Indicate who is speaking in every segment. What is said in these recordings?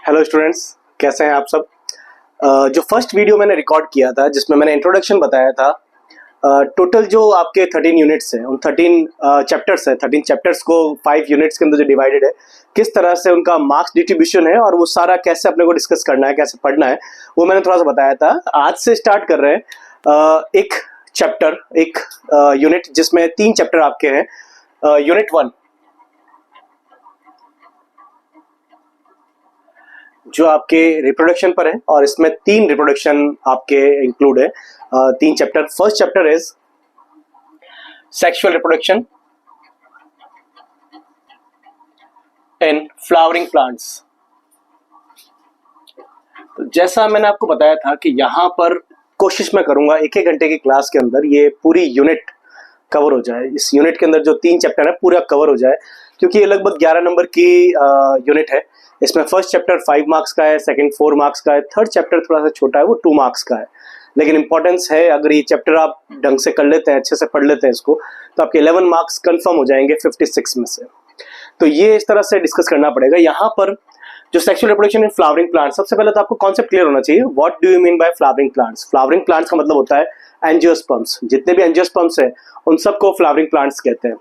Speaker 1: Hello students, कैसे हैं आप सब। जो फर्स्ट वीडियो मैंने रिकॉर्ड किया था जिसमें मैंने इंट्रोडक्शन बताया था, टोटल जो आपके 13 यूनिट्स हैं, उन 13 चैप्टर्स हैं, 13 चैप्टर्स को 5 यूनिट्स के अंदर जो डिवाइडेड है, किस तरह से उनका मार्क्स डिस्ट्रीब्यूशन है और वो सारा कैसे अपने को डिस्कस करना है, कैसे पढ़ना है, वो मैंने थोड़ा सा बताया था। आज से स्टार्ट कर रहे हैं एक चैप्टर, एक यूनिट जिसमें 3 चैप्टर आपके हैं। यूनिट 1 जो आपके रिप्रोडक्शन पर है और इसमें 3 रिप्रोडक्शन आपके इंक्लूड है, 3 chapter. First chapter is sexual reproduction in flowering plants. तो जैसा मैंने आपको बताया था कि यहाँ पर कोशिश मैं करूंगा 1-1 घंटे की क्लास के अंदर ये पूरी यूनिट कवर हो जाए। इस यूनिट के अंदर जो 3 चैप्टर है पूरा कवर हो जाए, क्योंकि ये लगभग 11 नंबर की यूनिट है। इसमें फर्स्ट चैप्टर 5 मार्क्स का है, सेकंड 4 मार्क्स का है, थर्ड चैप्टर थोड़ा सा छोटा है, वो 2 मार्क्स का है। लेकिन इंपॉर्टेंस है, अगर ये चैप्टर आप ढंग से कर लेते हैं, अच्छे से पढ़ लेते हैं इसको, तो आपके 11 मार्क्स कंफर्म हो जाएंगे 56 में से। तो ये इस तरह से डिस्कस करना पड़ेगा। यहाँ पर जो sexual reproduction in flowering plants, सबसे पहले तो आपको कॉन्सेप्ट क्लियर होना चाहिए। What do you mean by flowering plants. Flowering plants का मतलब होता है एंजियोस्पर्म्स। जितने भी एंजियोस्पर्म्स हैं उन सबको फ्लावरिंग प्लांट्स कहते हैं।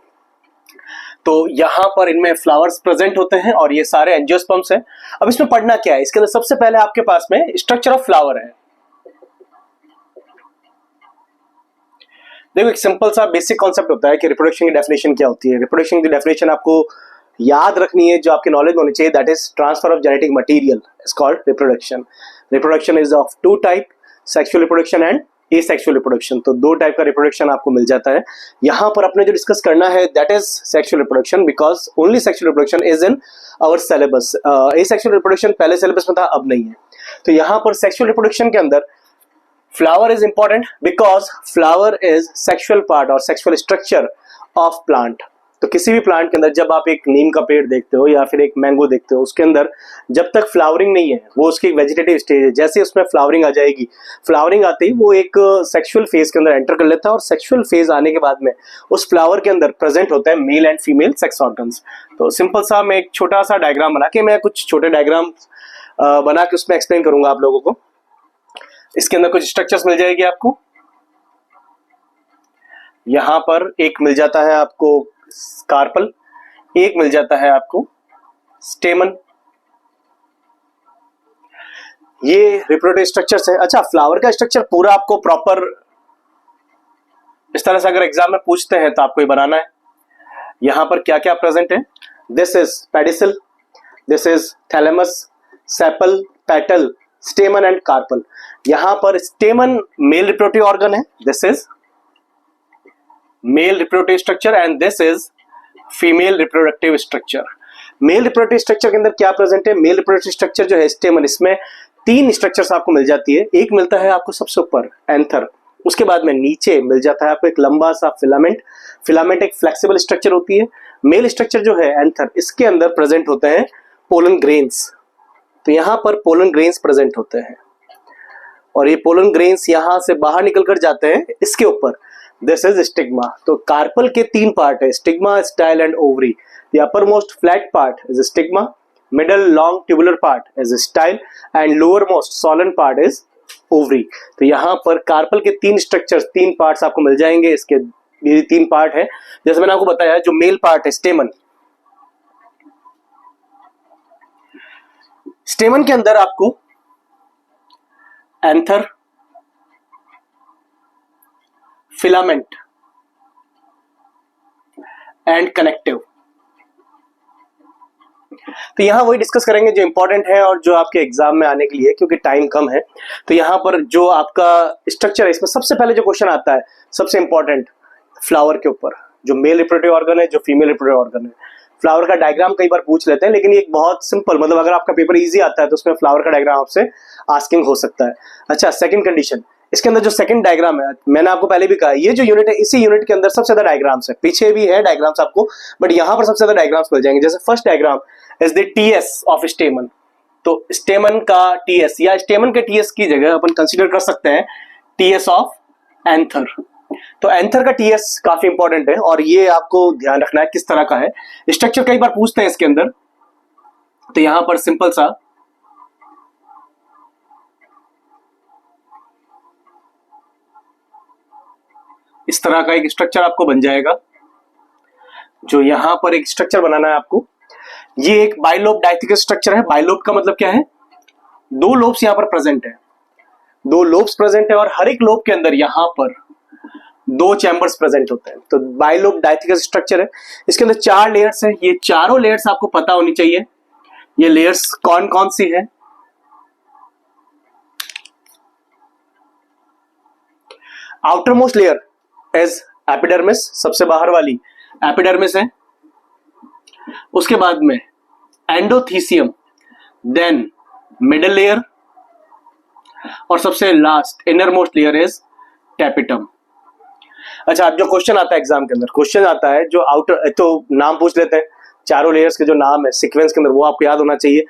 Speaker 1: तो यहाँ पर इनमें फ्लावर्स प्रेजेंट होते हैं और ये सारे एंजियोस्पर्म्स हैं। अब इसमें पढ़ना क्या है, इसके अंदर सबसे पहले आपके पास में स्ट्रक्चर ऑफ फ्लावर है। देखो, एक सिंपल सा बेसिक कॉन्सेप्ट होता है कि रिप्रोडक्शन की डेफिनेशन क्या होती है। रिप्रोडक्शन की डेफिनेशन आपको याद रखनी है, जो आपके नॉलेज में होनी चाहिए, that is transfer of genetic material is called reproduction. Reproduction is of 2 type, sexual reproduction and asexual reproduction. तो 2 टाइप का रिप्रोडक्शन आपको मिल जाता है। यहाँ पर अपने जो डिस्कस करना है that is sexual reproduction, because only sexual reproduction is in our syllabus. Asexual reproduction पहले सिलेबस में था, अब नहीं है। तो यहाँ पर सेक्सुअल रिप्रोडक्शन के अंदर flower is important because flower is sexual part और सेक्सुअल स्ट्रक्चर ऑफ प्लांट। तो किसी भी प्लांट के अंदर जब आप एक नीम का पेड़ देखते हो या फिर एक मैंगो देखते हो, उसके अंदर जब तक फ्लावरिंग नहीं है, वो उसकी एक वेजिटेटिव स्टेज है। जैसे उसमें फ्लावरिंग आ जाएगी, फ्लावरिंग आते ही वो एक सेक्सुअल फेज के अंदर एंटर कर लेता है और सेक्सुअल फेज आने के बाद में उस फ्लावर के अंदर प्रेजेंट होता है male and female sex organs. तो सिंपल सा मैं एक छोटा सा डायग्राम बना के, मैं कुछ छोटे डायग्राम बना के उसमें एक्सप्लेन करूंगा आप लोगों को। इसके अंदर कुछ स्ट्रक्चर्स मिल जाएगी आपको। यहां पर एक मिल जाता है आपको कार्पल, एक मिल जाता है आपको स्टेमन। ये रिप्रोडक्टिव स्ट्रक्चर्स है। अच्छा, फ्लावर का स्ट्रक्चर पूरा आपको प्रॉपर इस तरह से अगर एग्जाम में पूछते हैं तो आपको ये बनाना है। यहां पर क्या क्या प्रेजेंट है, this is pedicel, this is thalamus, sepal, petal, stamen and carpel. यहां पर स्टेमन मेल रिप्रोडक्टिव ऑर्गन है, this is male reproductive structure and this is female reproductive structure. Male reproductive structure के अंदर क्या प्रेजेंट है, mail reproductive structure जो है स्टेमन, इसमें 3 स्ट्रक्चर्स आपको मिल जाती है। एक मिलता है आपको सबसे ऊपर एंथर, उसके बाद में नीचे मिल जाता है आपको एक लंबा सा फिलामेंट। फिलामेंट एक फ्लेक्सिबल स्ट्रक्चर होती है। मेल स्ट्रक्चर जो है एंथर, इसके अंदर प्रेजेंट होते हैं पोलन ग्रेन्स। तो यहां पर पोलन ग्रेन्स प्रेजेंट होते हैं और ये पोलन ग्रेन्स यहां से बाहर निकल कर जाते हैं इसके ऊपर, दिस इज स्टिग्मा। तो कार्पल के 3 पार्ट है, stigma, style and ovary. The upper most flat part is stigma, middle long tubular part is style and lower most swollen part is ovary. तो यहाँ पर कार्पल के 3 स्ट्रक्चर्स, 3 पार्ट्स आपको मिल जाएंगे। इसके ये 3 पार्ट है, जैसे मैंने आपको बताया। जो मेल पार्ट है स्टेमन, स्टेमन के अंदर आपको एंथर, फिलामेंट एंड कनेक्टिव। तो यहां वही डिस्कस करेंगे जो इंपॉर्टेंट है और जो आपके एग्जाम में आने के लिए, क्योंकि टाइम कम है। तो यहां पर जो आपका स्ट्रक्चर है, इसमें सबसे पहले जो क्वेश्चन आता है सबसे इंपॉर्टेंट, फ्लावर के ऊपर जो मेल रिप्रोडक्टिव ऑर्गन है, जो फीमेल रिप्रोडक्टिव ऑर्गन है। फ्लावर का डायग्राम कई बार पूछ लेते हैं, लेकिन ये एक बहुत सिंपल, मतलब अगर आपका पेपर इजी आता है तो उसमें फ्लावर का डायग्राम आपसे आस्किंग हो सकता है। अच्छा, सेकंड कंडीशन, इसके अंदर जो सेकंड डायग्राम है, मैंने आपको पहले भी कहा, ये जो यूनिट है, इसी यूनिट के अंदर सबसे ज्यादा डायग्राम्स है। पीछे भी है डायग्राम्स आपको, बट यहां पर सबसे ज्यादा डायग्राम्स मिल जाएंगे। जैसे first diagram is the TS of stamen. तो स्टेमन का टीएस या स्टेमन के टीएस की जगह अपन कंसीडर कर सकते हैं टीएस ऑफ एंथर। तो एंथर का टीएस काफी इंपॉर्टेंट है और ये आपको ध्यान रखना है किस तरह का है। स्ट्रक्चर कई बार पूछते हैं इसके अंदर। तो यहां पर सिंपल सा इस तरह का एक स्ट्रक्चर आपको बन जाएगा। जो यहां पर एक स्ट्रक्चर बनाना है आपको, ये एक बाइलोब डायथिकस स्ट्रक्चर है। बाइलोब का मतलब क्या है? दो लोब्स यहां पर प्रेजेंट है, दो लोब्स प्रेजेंट है और हर एक लोब के अंदर यहां पर दो चैम्बर्स प्रेजेंट होते हैं। तो बाइलोब डायथिकस स्ट्रक्चर है। इसके अंदर 4 लेयर्स हैं। ये चारों लेयर्स आपको पता होनी चाहिए। ये लेयर्स कौन कौन सी है? Outer most layer is epidermis, सबसे बाहर वाली एपिडर्मिस है। उसके बाद में एंडोथीसियम, देन मिडल लेयर और सबसे last inner most layer is tapetum. अच्छा, अब जो क्वेश्चन आता है एग्जाम के अंदर, क्वेश्चन आता है जो आउटर, तो नाम पूछ लेते हैं चारों लेयर्स के जो नाम है सीक्वेंस के अंदर, वो आपको याद होना चाहिए।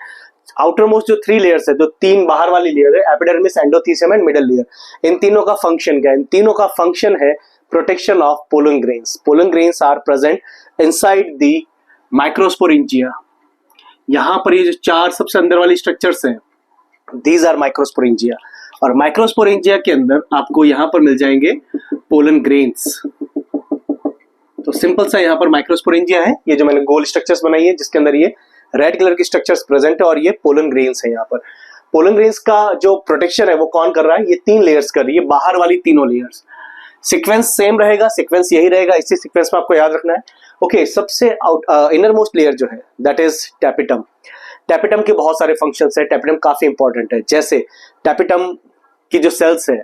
Speaker 1: आउटर मोस्ट जो 3 लेयर्स है, जो 3 बाहर वाली लेयर है, epidermis, endothecium and middle layer, इन तीनों का फंक्शन क्या है? इन तीनों का फंक्शन है protection of pollen grains. Pollen grains are present inside the microsporangia. यहां पर ये जो 4 सबसे अंदर वाली स्ट्रक्चर्स हैं, दीज आर माइक्रोस्पोरेंजिया। और माइक्रोस्पोरेंजिया के अंदर आपको यहां पर मिल जाएंगे पोलन ग्रेन्स। तो सिंपल सा यहाँ पर माइक्रोस्पोरेंजिया है, ये जो मैंने गोल स्ट्रक्चर्स बनाई है जिसके अंदर ये रेड कलर की स्ट्रक्चर्स प्रेजेंट है, और ये पोलन ग्रेन्स है। यहाँ पर पोलन ग्रेन्स का जो प्रोटेक्शन है वो कौन कर रहा है? ये 3 लेयर्स कर रही है, बाहर वाली तीनों लेयर्स। सीक्वेंस सेम रहेगा, सीक्वेंस यही रहेगा, इसी सीक्वेंस में आपको याद रखना है। ओके, सबसे इनर मोस्ट लेयर जो है दैट इज टैपिटम। टैपिटम के बहुत सारे फंक्शंस है, टैपिटम काफी इंपॉर्टेंट है। जैसे टैपिटम की जो सेल्स है,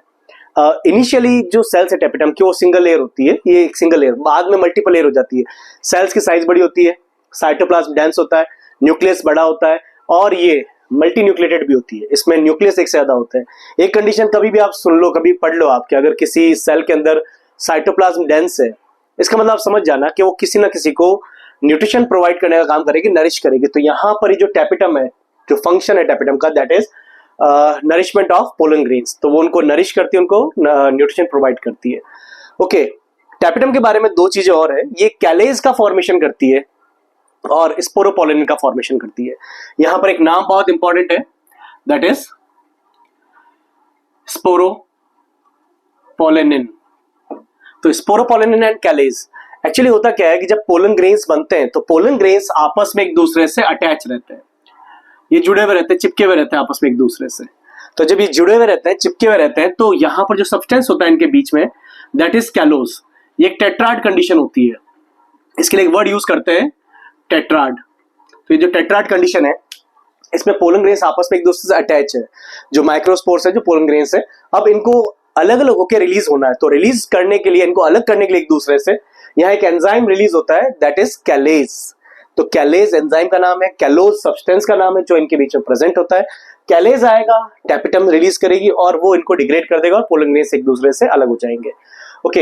Speaker 1: इनिशियली जो सेल्स है टैपिटम की, वो सिंगल लेयर होती है, ये एक सिंगल लेयर, बाद में मल्टीपल लेयर हो जाती है। सेल्स की साइज बड़ी होती है, साइटोप्लाज्म डेंस होता है, न्यूक्लियस बड़ा होता है, और ये मल्टी न्यूक्लिएटेड भी होती है। इसमें न्यूक्लियस एक से ज्यादा होते हैं। एक कंडीशन कभी भी आप सुन लो, कभी पढ़ लो आप, कि अगर किसी सेल के अंदर साइटोप्लाज्म डेंस है, इसका मतलब आप समझ जाना कि वो किसी ना किसी को न्यूट्रिशन प्रोवाइड करने का काम करेगी, नरिश करेगी। तो यहाँ पर ये जो टैपिटम है, जो फंक्शन है टैपिटम का, that is nourishment of pollen grains. तो वो उनको नरिश करती है, उनको न्यूट्रिशन प्रोवाइड करती है। ओके, टैपिटम के बारे में 2 चीजें और है। ये कैलेज का फॉर्मेशन करती है और स्पोरोपोलेनिन का फॉर्मेशन करती है। यहां पर एक नाम बहुत इंपॉर्टेंट है, दैट इज स्पोरोपोलेनिन। तो स्पोरोपोलेनिन एंड कैलेज एक्चुअली होता क्या है कि जब पोलन ग्रेन्स बनते हैं तो पोलन ग्रेन्स आपस में एक दूसरे से अटैच रहते हैं, ये जुड़े हुए रहते हैं, चिपके हुए रहते हैं आपस में एक दूसरे से। तो जब ये जुड़े हुए रहते हैं, चिपके हुए रहते हैं, तो यहां पर जो सब्सटेंस होता है इनके बीच में, दैट इज कैलोज। ये एक टेट्राड कंडीशन होती है। इसके लिए एक वर्ड यूज करते हैं, टेट्राड। तो ये जो टेट्राड कंडीशन है, इसमें पोलन ग्रेन्स आपस में एक दूसरे से अटैच है। जो माइक्रोस्पोर्स है, जो पोलन ग्रेन्स है, अब इनको अलग अलग होकर रिलीज होना है। तो रिलीज करने के लिए, इनको अलग करने के लिए एक दूसरे से, यहाँ एक एंजाइम रिलीज होता है, दैट इज कैलेज। तो कैलेज एंजाइम का नाम है, कैलोज सब्सटेंस का नाम है जो इनके बीच में प्रेजेंट होता है। कैलेज आएगा, टैपिटम रिलीज करेगी और वो इनको डिग्रेड कर देगा और पोलन ग्रेन्स एक दूसरे से अलग हो जाएंगे। ओके,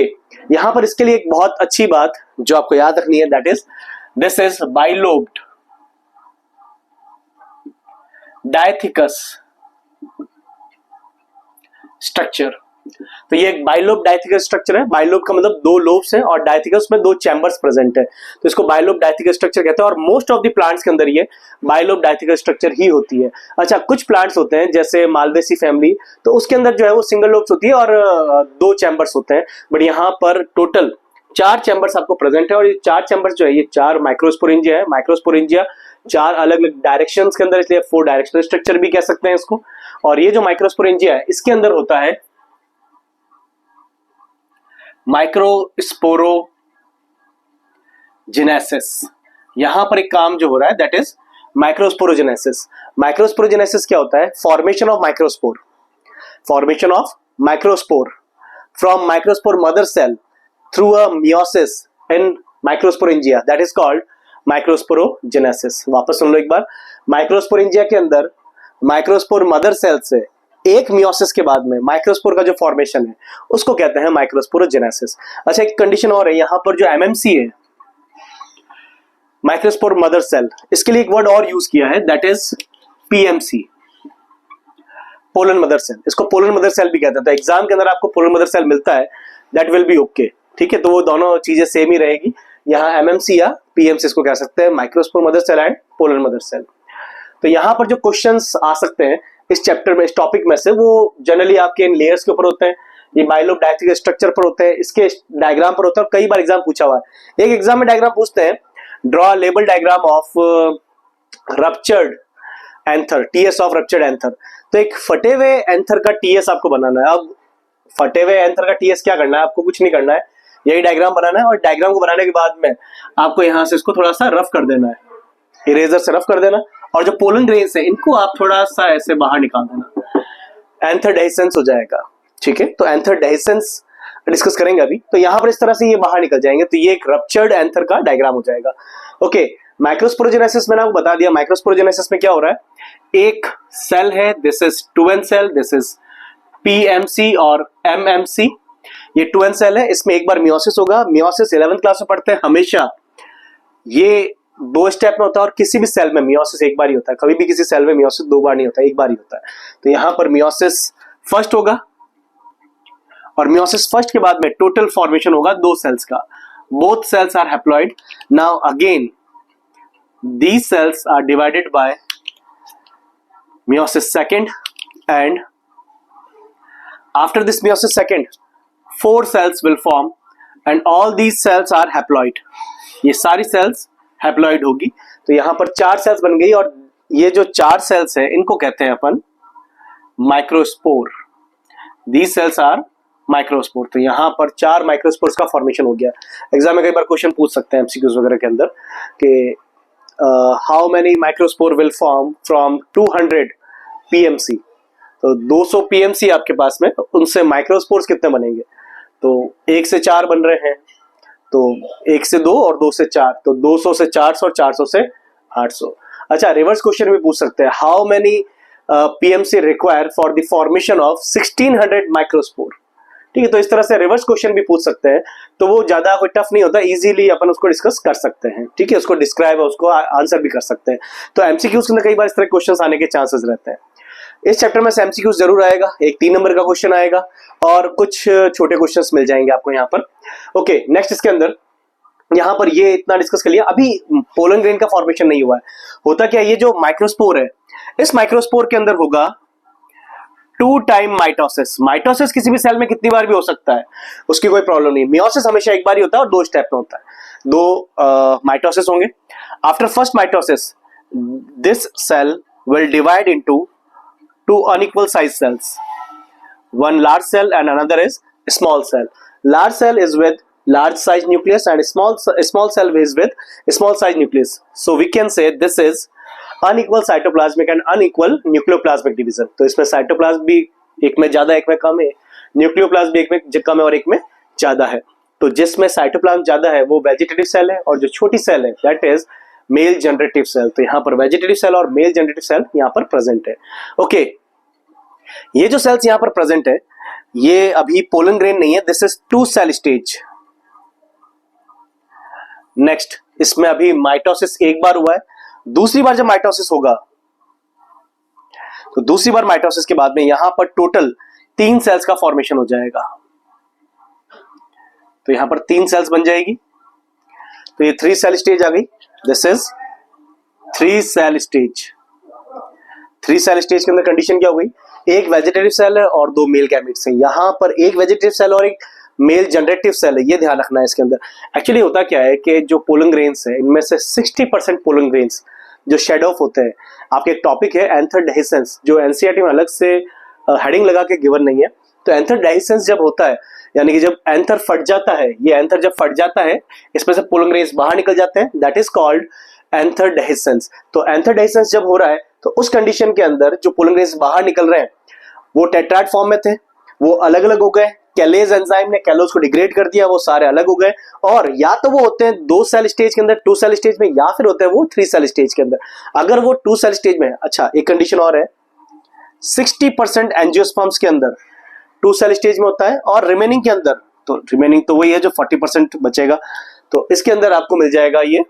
Speaker 1: यहां पर इसके लिए एक बहुत अच्छी बात जो आपको याद रखनी है, that is this is bilobed dithecous structure. तो ये एक बाइलोब डायथिकस स्ट्रक्चर है। बाइलोब का मतलब 2 लोब्स है और डायथिकस में 2 चैम्बर्स प्रेजेंट है, तो इसको बाइलोब डायथिकस स्ट्रक्चर कहते हैं। और मोस्ट ऑफ द प्लांट्स के अंदर ये बाइलोब डायथिकस स्ट्रक्चर ही होती है। अच्छा, कुछ प्लांट्स होते हैं जैसे मालवेसी फैमिली, तो उसके अंदर जो है वो सिंगल लोब्स होती है और 2 चैम्बर्स होते हैं। बट यहाँ पर टोटल 4 चैम्बर्स आपको प्रेजेंट है, और ये 4 चैम्बर्स जो है, ये 4 माइक्रोस्पोरेंजिया है। माइक्रोस्पोरेंजिया 4 अलग अलग डायरेक्शंस के अंदर, इसलिए 4 डायरेक्शनल स्ट्रक्चर भी कह सकते हैं इसको। और ये जो माइक्रोस्पोरेंजिया है, इसके अंदर होता है माइक्रोस्पोरोजेनेसिस। यहां पर एक काम जो हो रहा है, दैट इज माइक्रोस्पोरोजेनेसिस। माइक्रोस्पोरोजेनेसिस क्या होता है? Formation of microspore, formation of microspore from microspore mother cell through a meiosis in microsporangia, that is called microsporogenesis. वापस सुन लो एक बार, माइक्रोस्पोरेंजिया के अंदर माइक्रोस्पोर मदर सेल से एक मियोसिस के बाद में माइक्रोस्पोर का जो फॉर्मेशन है, उसको कहते हैं माइक्रोस्पोरोजेनेसिस। अच्छा, एक कंडीशन और है, यहां पर जो एमएमसी है, माइक्रोस्पोर मदर सेल, इसके लिए एक वर्ड और यूज किया है, that is PMC, pollen mother cell. इसको पोलन मदर सेल भी कहते हैं। तो एग्जाम के अंदर आपको पोलन मदर सेल मिलता है, दैट विल बी ओके, ठीक है। तो वो दोनों चीजें सेम ही रहेगी। यहाँ एमएमसी या पीएमसी इसको कह सकते हैं, microspore mother cell and pollen mother cell. तो यहाँ पर जो क्वेश्चंस आ सकते हैं इस चैप्टर में, इस टॉपिक में से, वो जनरली आपके इन लेयर्स के ऊपर होते हैं। ये बाइलोब डायथी के स्ट्रक्चर पर होते हैं, इसके डायग्राम पर होता है, और कई बार एग्जाम पूछा हुआ है। एक एग्जाम में डायग्राम पूछते हैं, draw label diagram of ruptured anther, TS of ruptured anther. तो एक फटे हुए एंथर का टीएस आपको बनाना है। अब फटे हुए एंथर का टीएस क्या करना है, आपको कुछ नहीं करना है, यही डायग्राम बनाना है, और डायग्राम को बनाने के बाद में आपको यहां से इसको थोड़ा सा रफ कर देना है, इरेजर से रफ कर देना, और जो पोलन ग्रेन्स है इनको आप थोड़ा सा ऐसे बाहर निकाल देना, एंथर डेहिसेंस हो जाएगा। ठीक है, तो एंथर डेहिसेंस डिस्कस करेंगे अभी। तो यहाँ पर इस तरह से ये बाहर निकल जाएंगे, तो ये एक रप्चर्ड एंथर का डायग्राम हो जाएगा। ओके, माइक्रोस्पोरोजेनेसिस मैंने आपको बता दिया। माइक्रोस्पोरोजेनेसिस में क्या हो रहा है, एक सेल है, this is 2n cell, this is PMC और MMC, ये 2n सेल है, इसमें एक बार मियोसिस होगा। मियोसिस 11th क्लास में पढ़ते हैं हमेशा, ये 2 स्टेप में होता है, और किसी भी सेल में मियोसिस एक बार ही होता है, कभी भी किसी सेल में मियोसिस 2 बार नहीं होता, एक बार ही होता है। तो यहां पर मियोसिस फर्स्ट होगा, और मियोसिस फर्स्ट के बाद में टोटल फॉर्मेशन होगा 2 सेल्स का। Both cells are haploid. Now again these cells are divided by meiosis second, and after this meiosis second 4 cells will form, and all these cells are haploid। ये सारी sales haploid होगी। तो यहां पर 4 sales बन गई, और ये जो 4 सेल्स है इनको कहते हैं अपन microspore. these cells are microspore. तो यहां पर 4 माइक्रोस्पोर्स का फॉर्मेशन हो गया। एग्जाम में कई बार क्वेश्चन पूछ सकते हैं एमसीक्यूज वगैरह के अंदर कि how many microspore will form from 200 PMC। तो 200 PMC आपके पास में, उनसे माइक्रोस्पोर्स कितने बनेंगे, तो 1 से 4 बन रहे हैं, तो 1 से 2 और 2 से 4, तो 200 से 400 और 400 से 800। अच्छा, रिवर्स क्वेश्चन भी पूछ सकते हैं, how many PMC require for the formation of 1600 microspore. ठीक है, तो इस तरह से रिवर्स क्वेश्चन भी पूछ सकते हैं, तो वो ज्यादा कोई टफ नहीं होता, इजीली अपन उसको डिस्कस कर सकते हैं। ठीक है, उसको डिस्क्राइब, उसको आंसर भी कर सकते हैं। तो एमसीक्यूज के अंदर कई बार इस तरह क्वेश्चंस आने के चांसेस रहते हैं। इस चैप्टर में से एमसीक्यूज जरूर आएगा, एक 3 नंबर का क्वेश्चन आएगा, और कुछ छोटे क्वेश्चंस मिल जाएंगे आपको यहाँ पर। ओके, नेक्स्ट इसके अंदर यहाँ पर ये इतना डिस्कस कर लिया। अभी पोलन ग्रेन का फॉर्मेशन नहीं हुआ है। होता क्या, ये जो माइक्रोस्पोर है, इस माइक्रोस्पोर के अंदर होगा 2 टाइम माइटोसिस। माइटोसिस किसी भी सेल में कितनी बार भी हो सकता है, उसकी कोई प्रॉब्लम नहीं। मियोसिस हमेशा एक बार ही होता है, और 2 स्टेप में होता है। 2 माइटोसिस होंगे। After first mitosis this cell will divide into 2 unequal size cells, one large cell and another is small cell. Large cell is with large size nucleus, and small cell is with small size nucleus. So we can say this is unequal cytoplasmic and unequal nucleoplasmic division। तो इसमें cytoplasm भी एक में ज्यादा, एक में कम है, nucleoplasm भी एक में कम है और एक में ज्यादा है। तो जिसमें साइटोप्लाज्म ज्यादा है वो वेजिटेटिव सेल है, और जो छोटी सेल है that is male generative cell. तो यहाँ पर वेजिटेटिव सेल और मेल जनरेटिव सेल यहाँ पर प्रेजेंट है। ओके, ये जो सेल्स यहां पर प्रेजेंट है, ये अभी पोलन ग्रेन नहीं है, this is 2 cell stage. Next, इसमें अभी माइटोसिस एक बार हुआ है। दूसरी बार जब माइटोसिस होगा, तो दूसरी बार माइटोसिस के बाद में यहां पर टोटल 3 सेल्स का फॉर्मेशन हो जाएगा। तो यहां पर 3 सेल्स बन जाएगी, तो ये 3 सेल स्टेज आ गई। This is 3 cell stage. 3 cell stage के अंदर कंडीशन क्या हो गई, एक वेजिटेटिव सेल है और 2 मेल गैमेट्स हैं। यहां पर एक वेजिटेटिव सेल और एक मेल जनरेटिव सेल है, ये ध्यान रखना है इसके अंदर। एक्चुअली होता क्या है कि जो पोलन ग्रेन्स है, इनमें से 60% पोलन ग्रेन्स जो शेड ऑफ होते हैं, आपके एक टॉपिक है एंथर डेहिसेंस, जो एनसीईआरटी में अलग से हेडिंग लगा के गिवन नहीं है। तो एंथर डेहिसेंस जब होता है, यानी कि जब एंथर फट जाता है, ये एंथर जब फट जाता है, इसमें से पोलन ग्रेन्स बाहर निकल जाते हैं, that is called anther dehiscence. तो एंथर डेहिसेंस जब हो रहा है, तो उस कंडीशन के अंदर जो पोलन ग्रेन्स बाहर निकल रहे हैं वो टेट्राड फॉर्म में थे, वो अलग अलग हो गए। कैलेज एंजाइम ने कैलोज को डिग्रेड कर दिया, वो सारे अलग हो गए। और या तो वो होते हैं 2 सेल स्टेज के अंदर, 2 सेल स्टेज में, या फिर होते हैं वो 3 सेल स्टेज के अंदर। अगर वो 2 सेल स्टेज में है, अच्छा एक कंडीशन और है, 60% एंजियोस्पर्म्स के अंदर 2 सेल स्टेज में होता है, और रिमेनिंग के अंदर, तो रिमेनिंग तो वही है जो 40% बचेगा, तो इसके अंदर आपको मिल जाएगा ये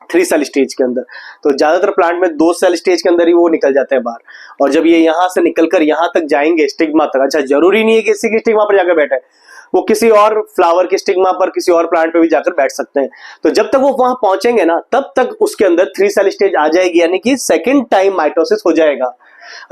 Speaker 1: 3 सेल स्टेज के अंदर। तो ज्यादातर प्लांट में 2 सेल स्टेज के अंदर ही वो निकल जाते हैं बाहर, और जब ये यहां से निकलकर यहां तक जाएंगे स्टिग्मा तक, अच्छा जरूरी नहीं है कि इसी की स्टिग्मा पर जाकर बैठे, वो किसी और फ्लावर की स्टिग्मा पर, किसी और प्लांट पे भी जाकर बैठ सकते हैं। तो जब तक वो वहां पहुंचेंगे ना, तब तक उसके अंदर 3 सेल स्टेज आ जाएगी, यानी कि सेकेंड टाइम माइटोसिस हो जाएगा।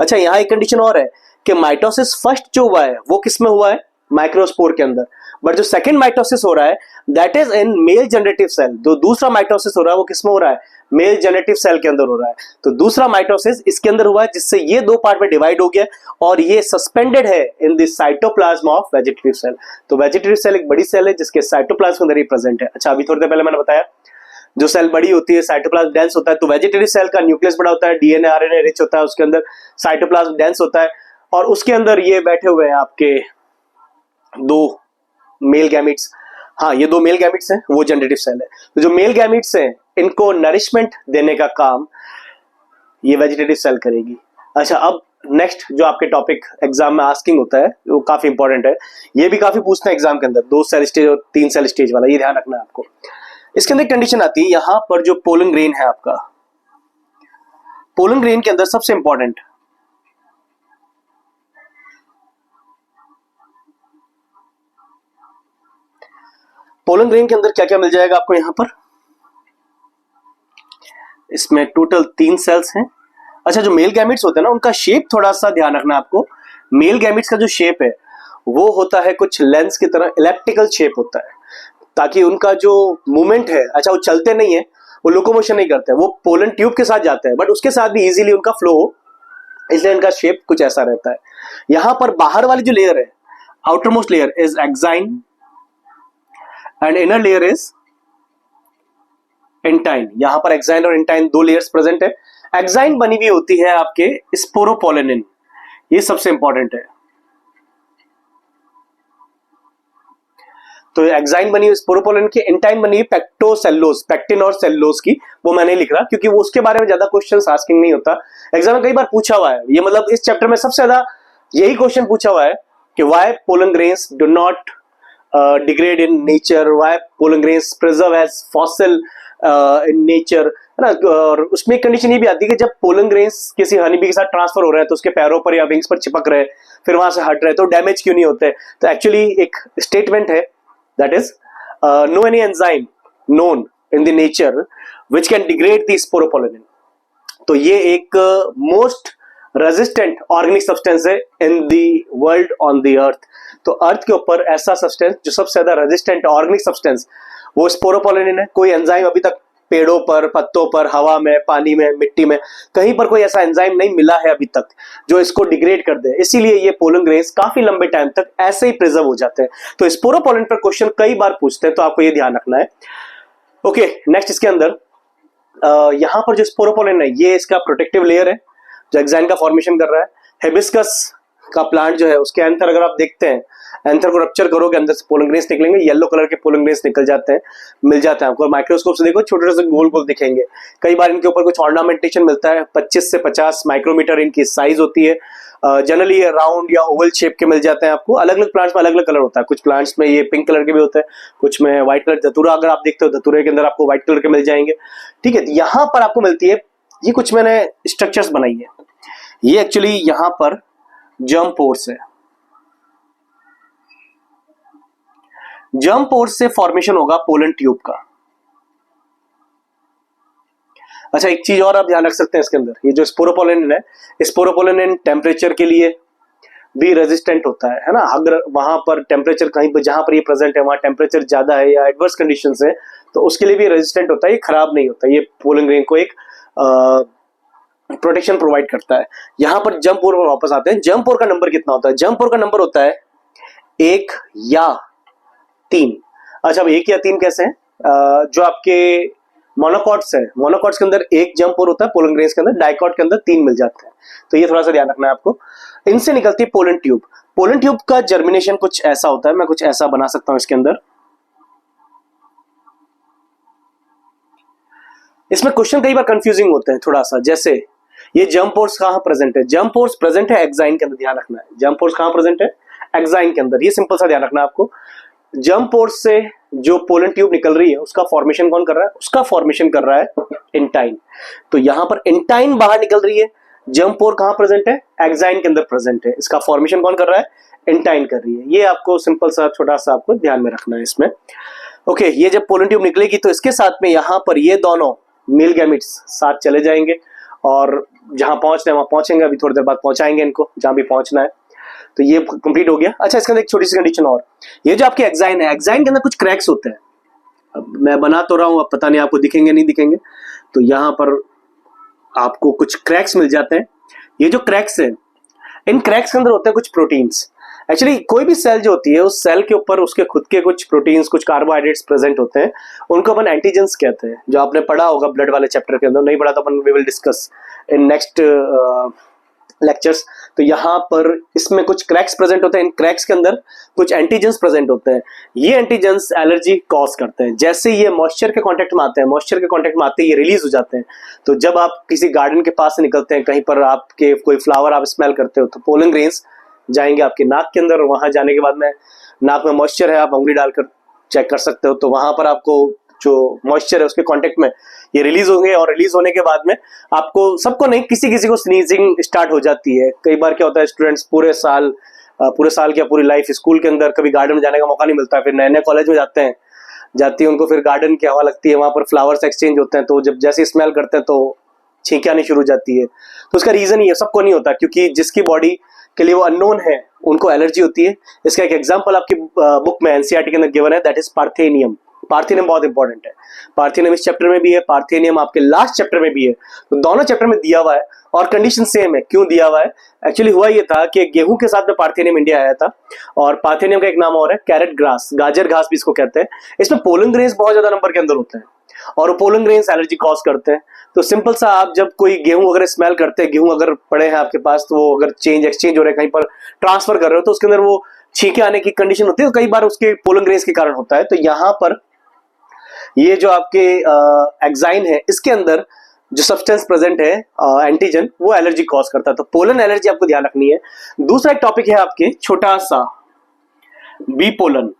Speaker 1: अच्छा, यहाँ एक कंडीशन और है कि माइटोसिस फर्स्ट जो हुआ है वो किस में हुआ है, माइक्रोस्पोर के अंदर। बट जो सेकंड माइटोसिस हो रहा है that is in male generative cell. जो दूसरा माइटोसिस हो रहा है वो किसमें हो रहा है? मेल जनरेटिव सेल के अंदर हो रहा है। तो दूसरा माइटोसिस इसके अंदर हुआ है जिससे ये दो पार्ट में डिवाइड हो गया और ये सस्पेंडेड है in the cytoplasm of vegetative cell. तो वेजिटेटिव सेल एक बड़ी सेल है जिसके साइटोप्लाज्म के अंदर ही प्रेजेंट है। अच्छा, अभी थोड़ी देर पहले मैंने बताया जो सेल बड़ी होती है साइटोप्लाज्म डेंस होता है, तो वेजिटेटिव सेल का न्यूक्लियस बड़ा होता है, डीएनए आरएनए रिच होता है, उसके अंदर साइटोप्लाज्म डेंस होता है और उसके अंदर ये बैठे हुए हैं आपके दो मेल गैमिट्स। हाँ, ये दो मेल गैमिट्स हैं, वो जनरेटिव सेल है। तो जो मेल गैमिट्स हैं इनको नरिशमेंट देने का काम ये वेजिटेटिव सेल करेगी। अच्छा, अब नेक्स्ट जो आपके टॉपिक एग्जाम में आस्किंग होता है वो काफी इंपॉर्टेंट है, ये भी काफी पूछते हैं एग्जाम के अंदर, 2 सेल स्टेज और 3 सेल स्टेज वाला, ये ध्यान रखना है आपको। इसके अंदर कंडीशन आती है, यहां पर जो पोलन ग्रेन है आपका, पोलन ग्रेन के अंदर सबसे इंपॉर्टेंट पोलन ग्रेन के अंदर क्या क्या मिल जाएगा आपको यहां पर? इसमें टोटल 3 सेल्स हैं। अच्छा, जो मेल गैमिट्स होते हैं ना उनका शेप थोड़ा सा ध्यान रखना आपको। मेल गैमिट्स का जो शेप है वो होता है कुछ लेंस की तरह, इलेप्टिकल शेप होता है, ताकि उनका जो मूवमेंट है, अच्छा वो चलते नहीं है, वो लोकोमोशन नहीं करते, वो पोलन ट्यूब के साथ जाते हैं बट उसके साथ भी इजीली उनका फ्लो हो, इसलिए इनका शेप कुछ ऐसा रहता है। यहां पर बाहर वाली जो लेयर है, outer most layer is exine and inner layer is intine. यहां पर एक्साइन और इंटाइन 2 लेयर्स प्रेजेंट है। एक्साइन बनी हुई होती है आपके स्पोरोपोलिनिन, ये सबसे इंपॉर्टेंट है। तो एक्साइन बनी हुई स्पोरोपोलिन की, इंटाइन बनी हुई पेक्टोसेल्लोज, पेक्टिन और सेल्लोज की, वो मैं नहीं लिख रहा क्योंकि वो उसके बारे में ज्यादा क्वेश्चन आस्किंग नहीं होता। एग्जाम में कई बार पूछा हुआ है ये, मतलब इस चैप्टर में सबसे ज्यादा यही क्वेश्चन पूछा हुआ है कि why pollen grains do not degrade in nature, why pollen grains preserve as fossil in nature, है ना। और उसमें एक कंडीशन ये भी आती है कि जब पोलन ग्रेन्स किसी हनी बी के साथ ट्रांसफर हो रहे हैं तो उसके पैरों पर या विंग्स पर चिपक रहे, फिर वहां से हट रहे, तो डैमेज क्यों नहीं होते? तो एक्चुअली एक स्टेटमेंट है that is no any enzyme known in the nature which can degrade the sporopollenin। तो ये एक मोस्ट रेजिस्टेंट ऑर्गेनिक सब्सटेंस है इन दी वर्ल्ड ऑन दी अर्थ। तो अर्थ के ऊपर ऐसा सब्सटेंस जो सबसे ज्यादा रेजिस्टेंट ऑर्गेनिक सब्सटेंस वो स्पोरोपोलिन है। कोई एंजाइम अभी तक पेड़ों पर, पत्तों पर, हवा में, पानी में, मिट्टी में, कहीं पर कोई ऐसा एंजाइम नहीं मिला है अभी तक जो इसको डिग्रेड कर दे। इसीलिए ये पोलन ग्रेन्स काफी लंबे टाइम तक ऐसे ही प्रिजर्व हो जाते हैं। तो स्पोरोपोलिन पर क्वेश्चन कई बार पूछते हैं, तो आपको ये ध्यान रखना है। ओके, नेक्स्ट इसके अंदर यहां पर जो स्पोरोपोलिन है ये इसका प्रोटेक्टिव लेयर है जो एक्साइन का फॉर्मेशन कर रहा है। हिबिस्कस का प्लांट जो है उसके एंथर अगर आप देखते हैं, एंथर को रप्चर करोगे अंदर से पोलन ग्रेन्स निकलेंगे, येलो कलर के पोलन ग्रेन्स निकल जाते हैं, मिल जाते हैं आपको। माइक्रोस्कोप से देखो छोटे छोटे गोल गोल दिखेंगे। कई बार इनके ऊपर कुछ ऑर्नामेंटेशन मिलता है, 25 से 50 माइक्रोमीटर इनकी साइज होती है। जनरली राउंड या ओवल शेप के मिल जाते हैं आपको। अलग अलग प्लांट्स में अलग अलग कलर होता है, कुछ प्लांट्स में ये पिंक कलर के भी होते हैं, कुछ में व्हाइट कलर। धतूरा अगर आप देखते हो, धतूरे के अंदर आपको व्हाइट कलर के मिल जाएंगे, ठीक है। यहाँ पर आपको मिलती है, ये कुछ मैंने स्ट्रक्चर्स बनाई है, ये एक्चुअली यहाँ पर जर्म पोर्स है। जर्म पोर्स से फॉर्मेशन होगा पोलन ट्यूब का। अच्छा, एक चीज और आप ध्यान रख सकते हैं इसके अंदर, ये जो स्पोरोपोलिन है, स्पोरोपोलिन टेम्परेचर के लिए भी रेजिस्टेंट होता है ना। अगर वहां पर टेम्परेचर कहीं पर जहां पर ये प्रेजेंट है वहां टेम्परेचर ज्यादा है या एडवर्स कंडीशंस है तो उसके लिए भी रेजिस्टेंट होता है, ये खराब नहीं होता। ये पोलन ग्रेन को एक प्रोटेक्शन प्रोवाइड करता है। यहां पर जर्म पोर पर वापस आते हैं। जर्म पोर का नंबर कितना होता है? जर्म पोर का नंबर होता है 1 या 3। अच्छा, अब 1 या 3 कैसे हैं? जो आपके मोनोकॉट्स है, मोनोकॉट्स के अंदर 1 जर्म पोर होता है, पोलन ग्रेन्स के अंदर, डाइकॉट के अंदर 3 मिल जाते हैं। तो ये थोड़ा सा ध्यान रखना है आपको। इनसे निकलती है पोलन ट्यूब। पोलन ट्यूब का जर्मिनेशन कुछ ऐसा होता है, मैं कुछ ऐसा बना सकता हूं इसके अंदर। इसमें क्वेश्चन कई बार कंफ्यूजिंग होते हैं थोड़ा सा, जैसे ये जर्म पोर्स कहां प्रेजेंट है? जर्म पोर्स प्रेजेंट है एक्साइन के अंदर, ध्यान रखना है। जर्म पोर्स कहां प्रेजेंट है? एक्साइन के अंदर। ये सिंपल सा ध्यान रखना है आपको। जर्म पोर्स से जो पोलन ट्यूब निकल रही है उसका फॉर्मेशन कौन कर रहा है? उसका फॉर्मेशन कर रहा है इंटाइन। तो यहां पर इंटाइन बाहर निकल रही है। जर्म पोर कहां प्रेजेंट है? एक्साइन के अंदर प्रेजेंट है। इसका फॉर्मेशन कौन कर रहा है? इंटाइन कर रही है। ये आपको सिंपल सा छोटा सा आपको ध्यान में रखना है इसमें। ओके, ये जब पोलन ट्यूब निकलेगी तो इसके साथ में यहां पर ये दोनों मेल गैमिट्स साथ चले जाएंगे और जहां पहुंचना है वहां पहुंचेंगे। अभी थोड़ी देर बाद पहुंचाएंगे इनको जहां भी पहुंचना है। तो ये कंप्लीट हो गया। अच्छा, इसके अंदर एक छोटी सी कंडीशन और, ये जो आपके एक्साइन है, एक्साइन के अंदर कुछ क्रैक्स होते हैं। अब मैं बना तो रहा हूं, अब पता नहीं आपको दिखेंगे नहीं दिखेंगे। तो यहां पर आपको कुछ क्रैक्स मिल जाते हैं। ये जो क्रैक्स हैं, इन क्रैक्स के अंदर होते हैं कुछ प्रोटीन्स। एक्चुअली कोई भी सेल जो होती है, उस सेल के ऊपर उसके खुद के कुछ प्रोटीन्स, कुछ कार्बोहाइड्रेट्स प्रेजेंट होते हैं, उनको अपन एंटीजेंस कहते हैं। जो आपने पढ़ा होगा ब्लड वाले चैप्टर के अंदर, नहीं पढ़ा तो अपन we will discuss in next lectures. तो यहाँ पर इसमें कुछ क्रैक्स प्रेजेंट होते हैं, इन क्रैक्स के अंदर कुछ एंटीजेंस प्रेजेंट होते हैं। ये एंटीजेंस एलर्जी कॉज करते हैं। जैसे ये मॉइस्चर के कांटेक्ट में आते हैं, मॉइस्चर के कांटेक्ट में आते ही ये रिलीज हो जाते हैं। तो जब आप किसी गार्डन के पास से निकलते हैं, कहीं पर आपके कोई फ्लावर आप स्मेल करते हो, तो पोलन ग्रेन्स जाएंगे आपके नाक के अंदर। वहां जाने के बाद में नाक में मॉइस्चर है, आप उंगली डालकर चेक कर सकते हो, तो वहां पर आपको जो मॉइस्चर है उसके कांटेक्ट में ये रिलीज होंगे। और रिलीज होने के बाद में आपको, सबको नहीं, किसी किसी को स्नीजिंग स्टार्ट हो जाती है। कई बार क्या होता है, स्टूडेंट्स पूरे साल क्या पूरी लाइफ स्कूल के अंदर कभी गार्डन में जाने का मौका नहीं मिलता, फिर नए नए कॉलेज में जाती है, उनको फिर गार्डन की हवा लगती है, वहां पर फ्लावर्स एक्सचेंज होते हैं, तो जब जैसे स्मेल करते हैं तो छींकें आनी शुरू हो जाती है। तो उसका रीजन ये सबको नहीं होता, क्योंकि जिसकी बॉडी के लिए वो अननोन है उनको एलर्जी होती है। इसका एक एग्जांपल आपकी बुक में एनसीईआरटी के अंदर गिवन है, दैट इज पार्थेनियम। पार्थेनियम बहुत इंपॉर्टेंट है। पार्थेनियम इस चैप्टर में भी है, पार्थेनियम आपके लास्ट चैप्टर में भी है। तो दोनों चैप्टर में दिया हुआ है और कंडीशन सेम है। क्यों दिया हुआ है? एक्चुअली हुआ ये था कि गेहूं के साथ में पार्थेनियम इंडिया आया था, और पार्थेनियम का एक नाम और है कैरेट ग्रास, गाजर घास भी इसको कहते हैं। इसमें पोलन ग्रेन्स बहुत ज्यादा नंबर के अंदर होते हैं और वो पोलन ग्रेन्स एलर्जी कॉज करते हैं। तो सिंपल सा, आप जब कोई गेहूं अगर स्मेल करते हैं, गेहूं अगर पड़े हैं आपके पास, तो वो अगर एक्सचेंज हो रहे हैं, कहीं पर ट्रांसफर कर रहे हो, तो उसके अंदर वो छींके आने की कंडीशन होती है, तो कई बार उसके पोलन ग्रेन्स के कारण होता है। तो यहाँ पर ये जो आपके एक्साइन है, इसके अंदर जो सब्सटेंस प्रेजेंट है एंटीजन, वो एलर्जी कॉज करता है। तो पोलन एलर्जी आपको ध्यान रखनी है। दूसरा एक टॉपिक है आपके छोटा सा, बी पोलन।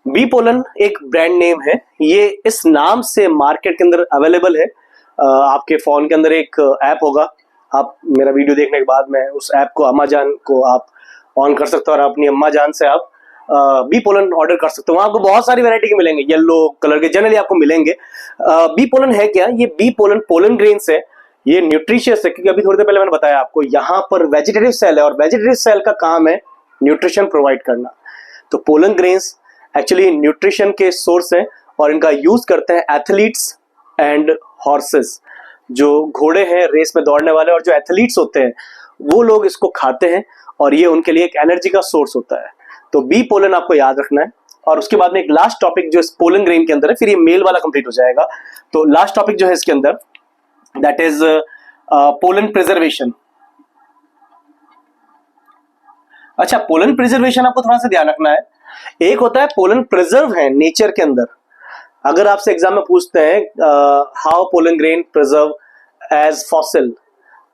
Speaker 1: बी पोलन एक ब्रांड नेम है, ये इस नाम से मार्केट के अंदर अवेलेबल है। आपके फोन के अंदर एक ऐप होगा, आप मेरा वीडियो देखने के बाद में उस ऐप को, अम्मा जान को आप ऑन कर सकते हो और अपनी अम्मा जान से आप बी पोलन ऑर्डर कर सकते हो। वहां आपको बहुत सारी वैरायटी के मिलेंगे, येलो कलर के जनरली आपको मिलेंगे। बी पोलन है क्या? ये बी पोलन पोलन ग्रेन्स है, ये न्यूट्रिशियस है, क्योंकि अभी थोड़ी देर पहले मैंने बताया आपको, यहाँ पर वेजिटेटिव सेल है और वेजिटेटिव सेल का काम है न्यूट्रिशन प्रोवाइड करना। तो पोलन ग्रेन्स एक्चुअली न्यूट्रिशन के सोर्स है और इनका यूज करते हैं एथलीट्स एंड हॉर्सेस। जो घोड़े हैं रेस में दौड़ने वाले, और जो एथलीट्स होते हैं वो लोग इसको खाते हैं और ये उनके लिए एक एनर्जी का सोर्स होता है। तो बी पोलन आपको याद रखना है। और उसके बाद में एक लास्ट टॉपिक जो इस पोलन ग्रेन के अंदर है, फिर ये मेल वाला कंप्लीट हो जाएगा। तो लास्ट टॉपिक जो है इसके अंदर, दैट इज पोलन प्रिजर्वेशन। अच्छा, पोलन प्रिजर्वेशन आपको थोड़ा सा ध्यान रखना है। एक होता है पोलन प्रिजर्व है नेचर के अंदर। अगर आपसे एग्जाम में पूछते हैं how pollen grain preserve as fossil,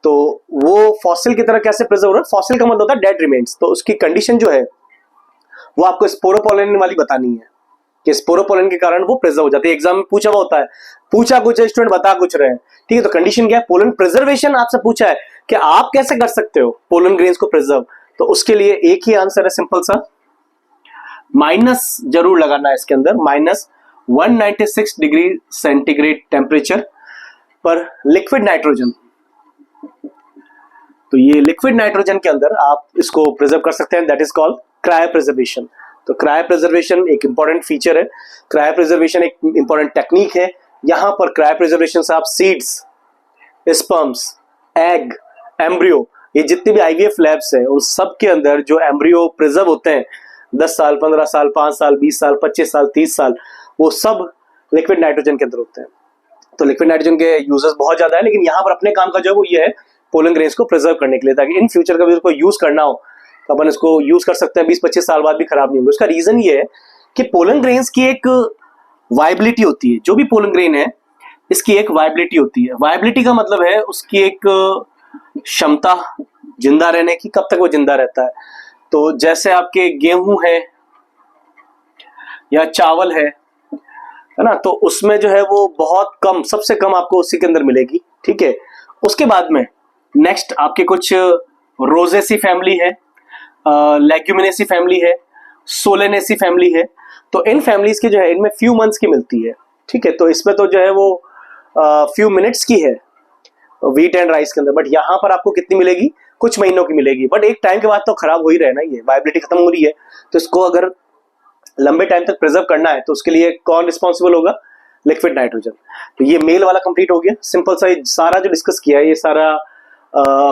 Speaker 1: तो वो फॉसिल की तरह कैसे प्रिजर्व हो रहा है? फॉसिल का मतलब होता है डेड रिमेन्स। तो उसकी कंडीशन जो है वो आपको स्पोरोपोलन वाली बतानी है कि स्पोरोपोलन के कारण वो प्रिजर्व हो जाती है। एग्जाम में पूछा हुआ होता है, पूछा कुछ है, स्टूडेंट बता कुछ रहे हैं, ठीक है। तो कंडीशन क्या है? पोलन प्रिजर्वेशन आपसे पूछा है कि आप कैसे कर सकते हो पोलन ग्रेन्स को प्रिजर्व। तो उसके लिए एक ही आंसर है, सिंपल सा, माइनस जरूर लगाना है इसके अंदर, माइनस 196 डिग्री सेंटीग्रेड टेम्परेचर पर लिक्विड नाइट्रोजन। तो ये लिक्विड नाइट्रोजन के अंदर आप इसको प्रिजर्व कर सकते हैं, that is called cryo preservation. तो क्रायो प्रिजर्वेशन एक इंपॉर्टेंट फीचर है, क्रायो प्रिजर्वेशन एक इंपॉर्टेंट टेक्निक है। यहां पर क्रायो प्रिजर्वेशन से आप सीड्स, स्पर्म्स, एग, एम्ब्रियो, ये जितने भी आईवीएफ लैब्स हैं उन सब के अंदर जो एम्ब्रियो प्रिजर्व होते हैं 10 साल, 15 साल, 5 साल, 20 साल, 25 साल, 30 साल, वो सब लिक्विड नाइट्रोजन के अंदर होते हैं। तो लिक्विड नाइट्रोजन के यूजेस बहुत ज्यादा है, लेकिन यहाँ पर अपने काम का जो है वो ये है पोलन ग्रेन्स को प्रिजर्व करने के लिए, ताकि इन फ्यूचर कभी उसको यूज करना हो तो अपन इसको यूज कर सकते हैं, 20-25 साल बाद भी खराब नहीं होंगे। उसका रीजन ये है कि पोलन ग्रेन्स की एक वाइबिलिटी होती है। जो भी पोलन ग्रेन है इसकी एक वाइबिलिटी होती है। वाइबिलिटी का मतलब है उसकी एक क्षमता जिंदा रहने की, कब तक वो जिंदा रहता है। तो जैसे आपके गेहूं है या चावल है ना, तो उसमें जो है वो बहुत कम, सबसे कम आपको उसी के अंदर मिलेगी, ठीक है। उसके बाद में नेक्स्ट आपके कुछ रोजेसी फैमिली है, लेग्यूमिनेसी फैमिली है, सोलेनेसी फैमिली है। तो इन फैमिलीज की जो है इनमें फ्यू मंथ्स की मिलती है, ठीक है। तो इसमें तो जो है वो फ्यू मिनट्स की है, व्हीट एंड राइस के अंदर, बट यहाँ पर आपको कितनी मिलेगी, कुछ महीनों की मिलेगी, बट एक टाइम के बाद तो खराब हो ही रहा है ना, ये वायबिलिटी खत्म हो रही है। तो इसको अगर लंबे टाइम तक प्रिजर्व करना है तो उसके लिए कौन रिस्पॉन्सिबल होगा, लिक्विड नाइट्रोजन। तो ये मेल वाला कंप्लीट हो गया, सिंपल सा सारा जो डिस्कस किया है ये सारा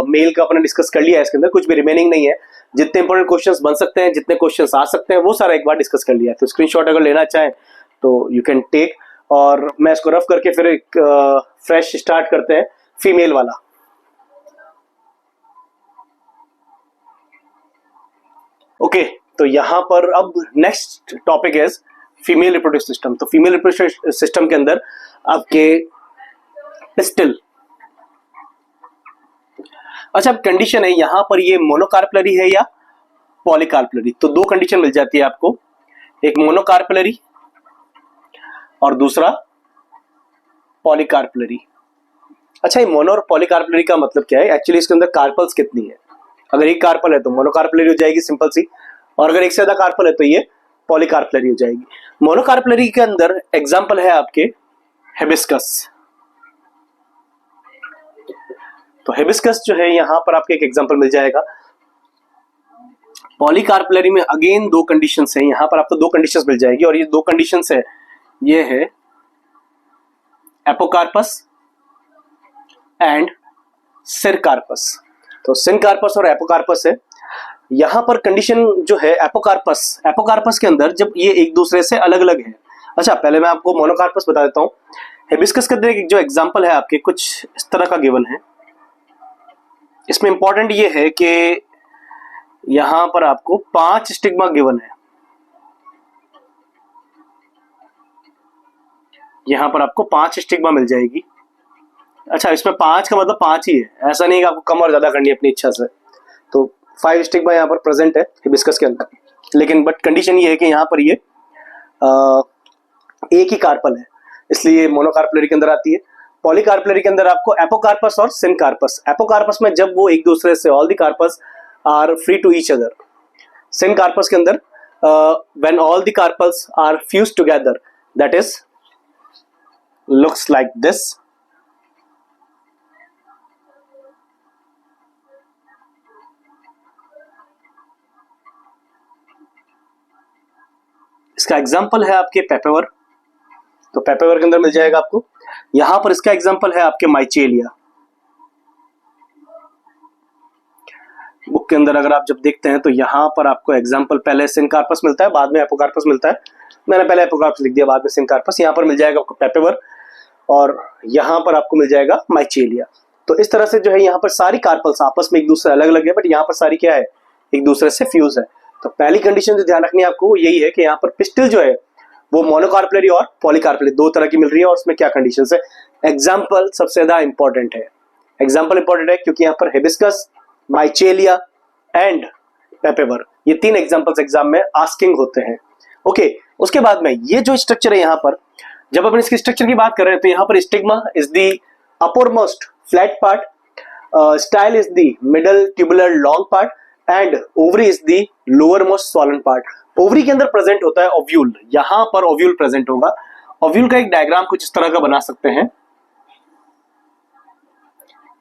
Speaker 1: मेल का अपना डिस्कस कर लिया है, इसके अंदर कुछ भी रिमेनिंग नहीं है। जितने इंपॉर्टेंट क्वेश्चंस बन सकते हैं, जितने क्वेश्चंस आ सकते हैं, वो सारा एक बार डिस्कस कर लिया है। तो स्क्रीनशॉट अगर लेना चाहें तो यू कैन टेक, और मैं इसको रफ करके फिर एक फ्रेश स्टार्ट करते हैं फीमेल वाला। ओके तो यहां पर अब next topic is female reproductive system. तो फीमेल रिप्रोडक्टिव सिस्टम के अंदर आपके पिस्टल, अच्छा अब कंडीशन है यहां पर ये मोनोकार्पलरी है या पॉलीकार्पलरी। तो दो कंडीशन मिल जाती है आपको, एक मोनोकार्पलरी और दूसरा पॉलीकार्पलरी। अच्छा ये मोनो और पॉलीकार्पलरी का मतलब क्या है, एक्चुअली इसके अंदर कार्पल्स कितनी है। अगर एक कार्पल है तो मोनोकार्पलरी हो जाएगी सिंपल सी, और अगर एक से ज्यादा कार्पल है तो ये पॉलीकार्पलरी हो जाएगी। मोनोकार्पलरी के अंदर एग्जांपल है आपके हिबिस्कस। तो हिबिस्कस जो है यहां पर आपको एक एग्जांपल मिल जाएगा। पॉलीकार्पलरी में अगेन दो कंडीशंस हैं, यहां पर आपको दो कंडीशंस मिल जाएगी, और ये दो कंडीशंस है, ये है एपोकार्पस एंड सिरकार्पस। तो सिनकार्पस और एपोकार्पस है। यहां पर कंडीशन जो है एपोकार्पस के अंदर जब ये एक दूसरे से अलग अलग है। अच्छा पहले मैं आपको मोनोकार्पस बता देता हूं। हिबिस्कस के अंदर जो एग्जांपल है आपके कुछ इस तरह का गिवन है। इसमें इंपॉर्टेंट ये है कि यहां पर आपको 5 स्टिग्मा गिवन है, यहां पर आपको 5 स्टिग्मा मिल जाएगी। अच्छा इसमें 5 का मतलब 5 ही है, ऐसा नहीं कि आपको कम और ज्यादा करनी है अपनी इच्छा से। तो 5 स्टिग्मा यहाँ पर प्रेजेंट है हिबिस्कस के अंदर, लेकिन बट कंडीशन ये है कि यहाँ पर ये एक ही कार्पल है, इसलिए मोनोकार्पलरी के अंदर आती है। पॉलीकार्पलरी के अंदर आपको एपोकार्पस और सिनकार्पस। एपोकार्पस में जब वो एक दूसरे से, all the carpels are free to each other. Syncarpous के अंदर when all the carpels are fused together, that is looks like this. इसका एग्जाम्पल है आपके पेपेवर। तो पेपेवर के अंदर मिल जाएगा आपको। यहां पर इसका एग्जाम्पल है आपके माइचेलिया। बुक के अंदर अगर आप जब देखते हैं तो यहां पर आपको एग्जाम्पल पहले सिनकार्पस मिलता है, बाद में एपोकार्पस मिलता है। मैंने पहले एपोकार्पस लिख दिया, बाद में सिनकार्पस। यहां पर मिल जाएगा आपको पेपेवर, और यहां पर आपको मिल जाएगा माइचेलिया। तो इस तरह से जो है यहाँ पर सारी कार्पल्स आपस में एक दूसरे अलग अलग है, बट यहाँ पर सारी क्या है, एक दूसरे से फ्यूज है। तो पहली कंडीशन जो ध्यान रखनी है आपको वो यही है कि यहाँ पर पिस्टल जो है वो मोनोकार्पलरी और पॉलीकार्पलरी दो तरह की मिल रही है, और उसमें क्या कंडीशन है। एग्जाम्पल सबसे ज्यादा इंपॉर्टेंट है, एग्जाम्पल इंपॉर्टेंट है क्योंकि यहाँ पर हिबिस्कस, माइचेलिया एंड पेपेवर, ये 3 एग्जाम्पल्स एग्जाम में आस्किंग होते हैं। ओके उसके बाद में ये जो स्ट्रक्चर है यहाँ पर, जब अपन इसकी स्ट्रक्चर की बात कर रहे हैं तो यहाँ पर stigma is the uppermost flat part, style is the middle tubular long part, and ovary is the lower most swollen part. Ovary के अंदर प्रेजेंट होता है ओव्यूल, यहां पर ओव्यूल प्रेजेंट होगा। ओव्यूल का एक डायग्राम कुछ इस तरह का बना सकते हैं।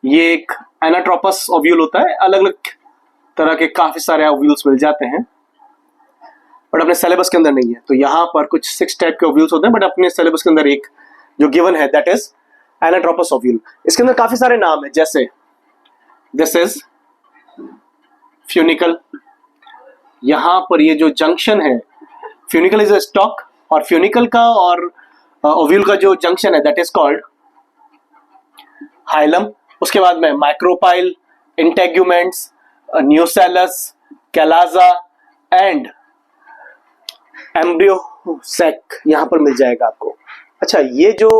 Speaker 1: ये एक एनाट्रोपस ओव्यूल होता है, अलग अलग तरह के काफी सारे ओव्यूल्स मिल जाते हैं, बट अपने सिलेबस के अंदर नहीं है। तो यहां पर कुछ 6 टाइप के ओव्यूल्स होते हैं, बट अपने सिलेबस के अंदर एक जो गिवन है दैट इज एनाट्रोपस ओव्यूल। इसके अंदर काफी सारे नाम है, जैसे दिस इज फ्यूनिकल। यहां पर ये जो जंक्शन है, फ्यूनिकल इज अ स्टॉक, और फ्यूनिकल का और ओव्यूल का जो जंक्शन है दैट इज कॉल्ड हाइलम। उसके बाद में micropyle, integuments, nucellus, chalaza and embryo sac यहां पर मिल जाएगा आपको। अच्छा ये जो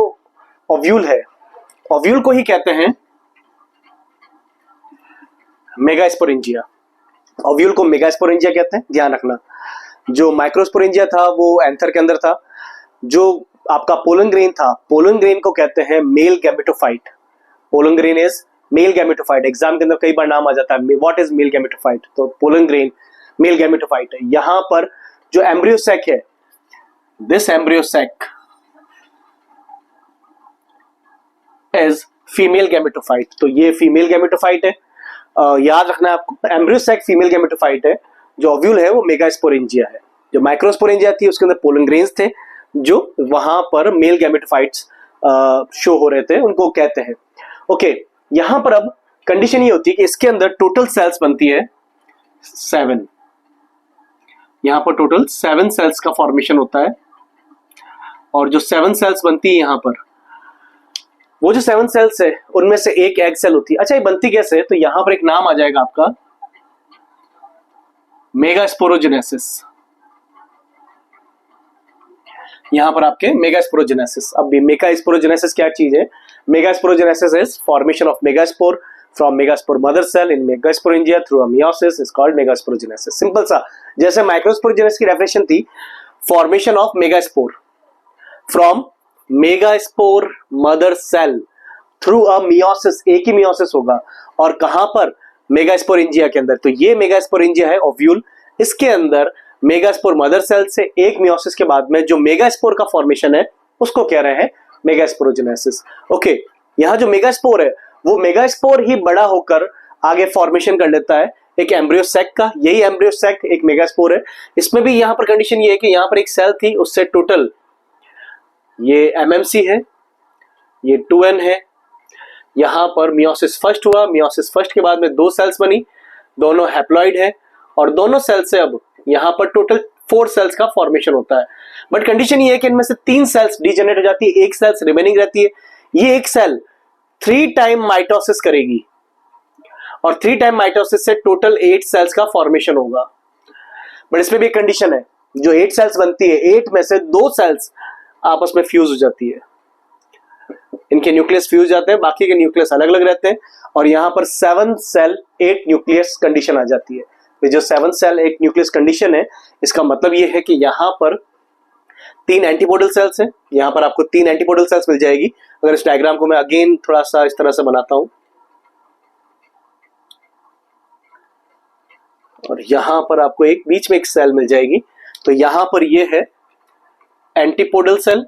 Speaker 1: ओव्यूल है, ओव्यूल को ही कहते हैं मेगास्पोरेंजिया। ओव्यूल को मेगास्पोरेंजिया कहते हैं, ध्यान रखना। जो माइक्रोस्पोरेंजिया था वो एंथर के अंदर था। जो आपका पोलन ग्रेन था, पोलन ग्रेन को कहते हैं male gametophyte. Pollen grain is male gametophyte. Exam के अंदर कई बार नाम आ जाता है व्हाट इज मेल गैमेटोफाइट, तो पोलन ग्रेन मेल गैमेटोफाइट है। यहां पर जो एम्ब्रियोसेक है, this embryo sac is female gametophyte. तो ये फीमेल गैमेटोफाइट है। याद रखना है आपको, एम्ब्रियो सैक फीमेल गैमेटोफाइट है। जो ओव्यूल है वो मेगास्पोरेंजिया है। जो माइक्रोस्पोरेंजिया थी उसके अंदर पोलन ग्रेन्स थे, जो वहां पर मेल गैमेटोफाइट्स शो हो रहे थे, उनको कहते हैं। ओके, यहां पर अब कंडीशन ये होती है कि इसके अंदर टोटल सेल्स बनती है 7। यहां पर टोटल 7 सेल्स का फॉर्मेशन होता है। और जो 7 सेल्स बनती है यहां पर, वो जो 7 सेल्स है उनमें से एक एग सेल होती है। अच्छा, ये बनती कैसे है? तो यहां पर एक नाम आ जाएगा आपका, मेगास्पोरोजेनेसिस। यहां पर आपके मेगास्पोरोजेनेसिस। अब मेगास्पोरोजेनेसिस क्या चीज है? Megasporogenesis is formation of megaspore from megaspore mother cell in megasporangia through a meiosis is called megasporogenesis. Simple सा, जैसे माइक्रोस्पोरोजेनेसिस की डेफिनेशन थी formation of megaspore from megaspore mother cell through a meiosis, एक ही meiosis होगा। और कहां पर? मेगास्पोरेंजिया के अंदर। तो ये मेगास्पोरेंजिया है ओव्यूल। इसके अंदर मेगास्पोर मदर सेल से एक मियोसिस के बाद में जो मेगास्पोर का फॉर्मेशन है उसको कह रहे हैं मेगास्पोरोजेनेसिस। ओके, यहां जो मेगास्पोर है वो मेगास्पोर ही बड़ा होकर आगे फॉर्मेशन कर लेता है एक एम्ब्रियो सैक का। यही एम्ब्रियो सैक एक मेगास्पोर है। इसमें भी यहां पर कंडीशन ये है कि यहां पर एक सेल थी, उससे टोटल ये एमएमसी है, ये 2n है। यहां पर मियोसिस फर्स्ट हुआ, मियोसिस फर्स्ट के बाद में 2 सेल्स बनी, दोनों हैप्लॉइड है। और दोनों सेल से अब यहां पर टोटल 4 सेल्स का फॉर्मेशन होता है। बट कंडीशन ये है कि इनमें से 3 सेल्स डिजेनरेट हो जाती है, एक सेल्स रिमेनिंग रहती है। ये एक सेल 3 टाइम माइटोसिस करेगी और 3 टाइम माइटोसिस से टोटल 8 सेल्स का फॉर्मेशन होगा। बट इसमें भी एक कंडीशन है, जो 8 सेल्स बनती है 8 में से 2 सेल्स आपस में फ्यूज हो जाती है, इनके न्यूक्लियस फ्यूज जाते हैं, बाकी के न्यूक्लियस अलग अलग रहते हैं। और यहां पर 7 सेल 8 न्यूक्लियस कंडीशन आ जाती है। तो जो 7 सेल 8 न्यूक्लियस कंडीशन है, इसका मतलब ये है कि यहां पर 3 एंटीपोडल सेल्स है। यहां पर आपको 3 एंटीपोडल सेल्स मिल जाएगी। अगर इस डायग्राम को मैं अगेन थोड़ा सा इस तरह से बनाता हूं, और यहां पर आपको एक बीच में एक सेल मिल जाएगी। तो यहां पर ये है एंटीपोडल सेल,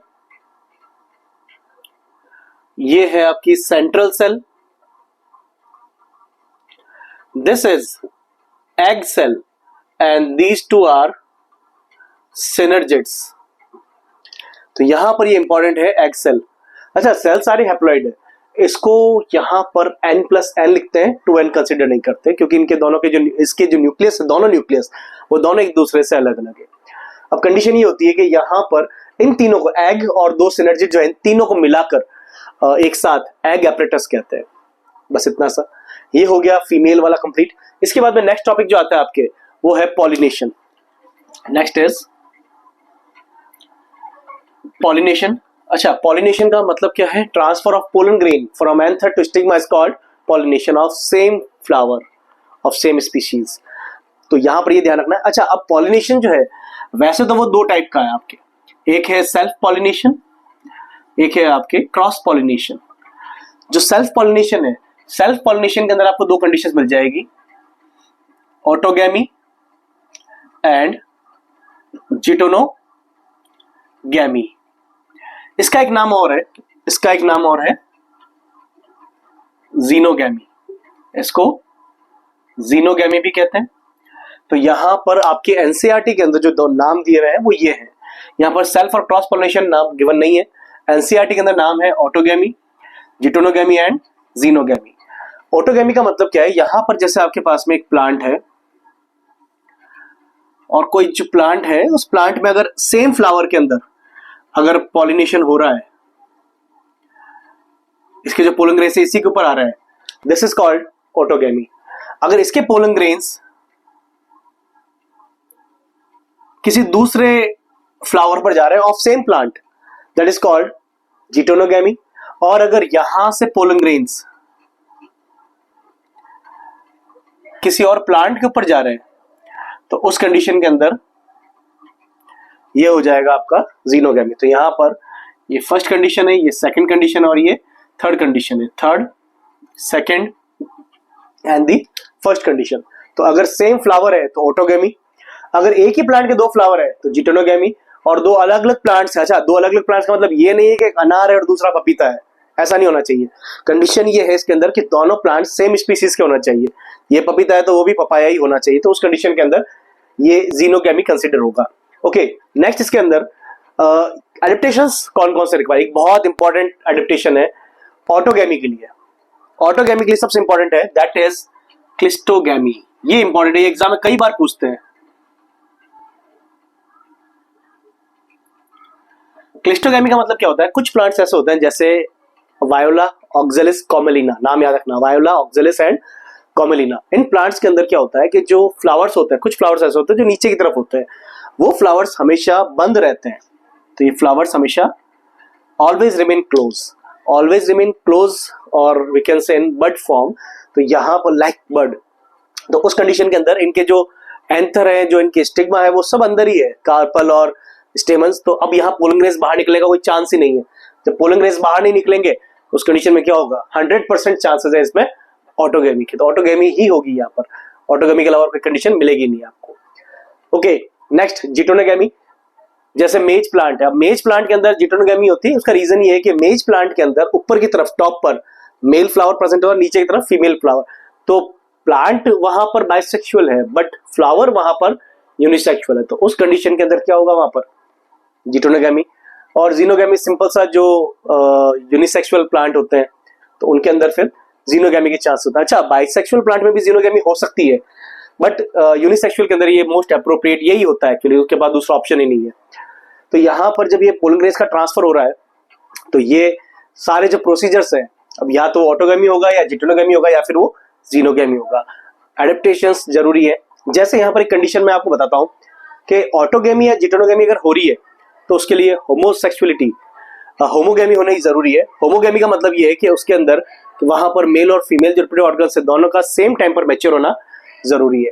Speaker 1: ये है आपकी central cell, this is egg cell and these two are synergids. तो यहां पर ये इंपॉर्टेंट है एग सेल। अच्छा, सेल सारे हैप्लॉइड है, इसको यहां पर n+n लिखते हैं, 2n कंसिडर नहीं करते, क्योंकि इनके दोनों के जो इसके जो न्यूक्लियस है, दोनों न्यूक्लियस वो दोनों एक दूसरे से अलग अलग है। अब कंडीशन ये होती है कि यहां पर इन तीनों को, एग और 2 सिनर्जिड जो है, इन तीनों को मिलाकर एक साथ एग एपरेटस कहते हैं। बस इतना सा, ये हो गया फीमेल वाला कंप्लीट। इसके बाद में नेक्स्ट टॉपिक जो आता है आपके, वो है पॉलिनेशन। Next is pollination. अच्छा, पॉलिनेशन का मतलब क्या है? Transfer of pollen grain from anther to stigma is called pollination of same flower of same species. तो यहां पर ये ध्यान रखना है। अच्छा, अब पॉलिनेशन जो है, वैसे तो वो 2 टाइप का है आपके, एक है सेल्फ पॉलिनेशन, एक है आपके क्रॉस पॉलिनेशन। जो सेल्फ पॉलिनेशन है, सेल्फ पॉलिनेशन के अंदर आपको 2 कंडीशंस मिल जाएगी, ऑटोगैमी एंड जिटोनोगैमी। इसका एक नाम और है, इसका एक नाम और है जीनोगैमी, इसको जीनोगैमी भी कहते हैं। तो यहां पर आपके एनसीईआरटी के अंदर जो 2 नाम दिए हुए हैं वो ये हैं। यहां पर सेल्फ और क्रॉस पॉलिनेशन नाम गिवन नहीं है। एनसीईआरटी के अंदर नाम है ऑटोगैमी, जिटोनोगैमी एंड जीनोगैमी। ऑटोगैमी का मतलब क्या है? यहां पर जैसे आपके पास में एक प्लांट है, और कोई जो प्लांट है, उस प्लांट में अगर सेम फ्लावर के अंदर अगर पॉलिनेशन हो रहा है, इसके जो पोलन ग्रेन्स है इसी के ऊपर आ रहा है, दिस इज कॉल्ड ऑटोगैमी। अगर इसके पोलन ग्रेन्स किसी दूसरे फ्लावर पर जा रहे हैं of same plant, that is called geitonogamy. और अगर यहां से पोलन ग्रेन्स किसी और प्लांट के ऊपर जा रहे हैं, तो उस कंडीशन के अंदर ये हो जाएगा आपका जीनोगैमी। तो यहां पर ये फर्स्ट कंडीशन है, ये सेकंड कंडीशन और ये थर्ड कंडीशन है, third, second and the first condition. तो अगर सेम फ्लावर है तो ऑटोगैमी, अगर एक ही प्लांट के 2 फ्लावर है तो जिटोनोगैमी, और 2 अलग अलग प्लांट्स है। अच्छा, 2 अलग अलग प्लांट्स का मतलब ये नहीं है कि एक अनार है और दूसरा पपीता है, ऐसा नहीं होना चाहिए। कंडीशन ये है इसके अंदर कि दोनों प्लांट सेम स्पीसीज के होना चाहिए। ये पपीता है तो वो भी पपाया ही होना चाहिए, तो उस कंडीशन के अंदर ये जीनोगैमी कंसिडर होगा। ओके, नेक्स्ट इसके अंदर एडेप्टेशंस कौन कौन से रिक्वायर, एक बहुत इंपॉर्टेंट एडेप्टेशन है ऑटोगैमी के लिए। ऑटोगैमी के लिए सबसे इंपॉर्टेंट है दैट इज क्लिस्टोगैमी। ये इंपॉर्टेंट है, एग्जाम में कई बार पूछते हैं। क्लिस्टोगैमी का मतलब क्या होता है, कुछ प्लांट्स ऐसे होते हैं जैसे वायोला ऑक्जेलिस कॉमेलिना, नाम याद रखना, voila oxalis and Commelina. In plants के अंदर क्या होता है कि जो फ्लावर्स होते हैं, कुछ फ्लावर्स ऐसे होते हैं जो नीचे की तरफ होते हैं, वो फ्लावर्स हमेशा बंद रहते हैं। तो ये फ्लावर्स हमेशा ऑलवेज रिमेन क्लोज और we can say in bud form. तो यहाँ पर लाइक बड, तो उस कंडीशन के अंदर इनके जो एंथर है, जो इनके स्टिग्मा है, वो सब अंदर ही है, कार्पल और स्टेमन्स। तो अब यहाँ पोलन ग्रेन्स बाहर निकलेगा कोई चांस ही नहीं है। जब पोलन ग्रेन्स बाहर नहीं निकलेंगे उस कंडीशन में क्या होगा, 100% चांसेस है इसमें ऑटोगैमी की, तो ऑटोगैमी ही होगी यहाँ पर। ऑटोगैमी के अलावा कोई कंडीशन मिलेगी नहीं आपको। Okay, next geitonogamy. जैसे मेज प्लांट है, अब मेज प्लांट के अंदर जिटोनोगैमी होती है। उसका रीजन ये है कि मेज प्लांट के अंदर ऊपर की तरफ टॉप पर मेल फ्लावर प्रेजेंट होगा, नीचे की तरफ फीमेल फ्लावर। तो प्लांट वहां पर बाइसेक्सुअल है बट फ्लावर वहां पर यूनिसेक्सुअल है, तो उस कंडीशन के अंदर क्या होगा वहां पर, जिटोनोगैमी। और जीनोगैमी सिंपल सा, जो यूनिसेक्सुअल प्लांट होते हैं तो उनके अंदर फिर जीनोगैमी के चांस होता है। अच्छा, बाइसेक्सुअल प्लांट में भी जीनोगैमी हो सकती है बट यूनिसेक्सुअल के अंदर ये मोस्ट अप्रोप्रिएट यही होता है एक्चुअली, उसके बाद दूसरा ऑप्शन ही नहीं है। तो यहाँ पर जब ये पोलन ग्रेन्स का ट्रांसफर हो रहा है तो ये सारे जो प्रोसीजर्स हैं, अब या तो ऑटोगैमी होगा या जिटोनोगैमी होगा या फिर वो जीनोगैमी होगा। एडेप्टेशंस जरूरी है। जैसे यहाँ पर एक कंडीशन मैं आपको बताता हूँ कि ऑटोगैमी या जिटोनोगैमी अगर हो रही है तो उसके लिए होमोसेक्सुअलिटी, होमोगैमी होना ही जरूरी है। होमोगैमी का मतलब ये है कि उसके अंदर वहां पर मेल और फीमेल जो रिप्रोडक्टिव ऑर्गन्स है दोनों का सेम टाइम पर मैच्योर होना जरूरी है।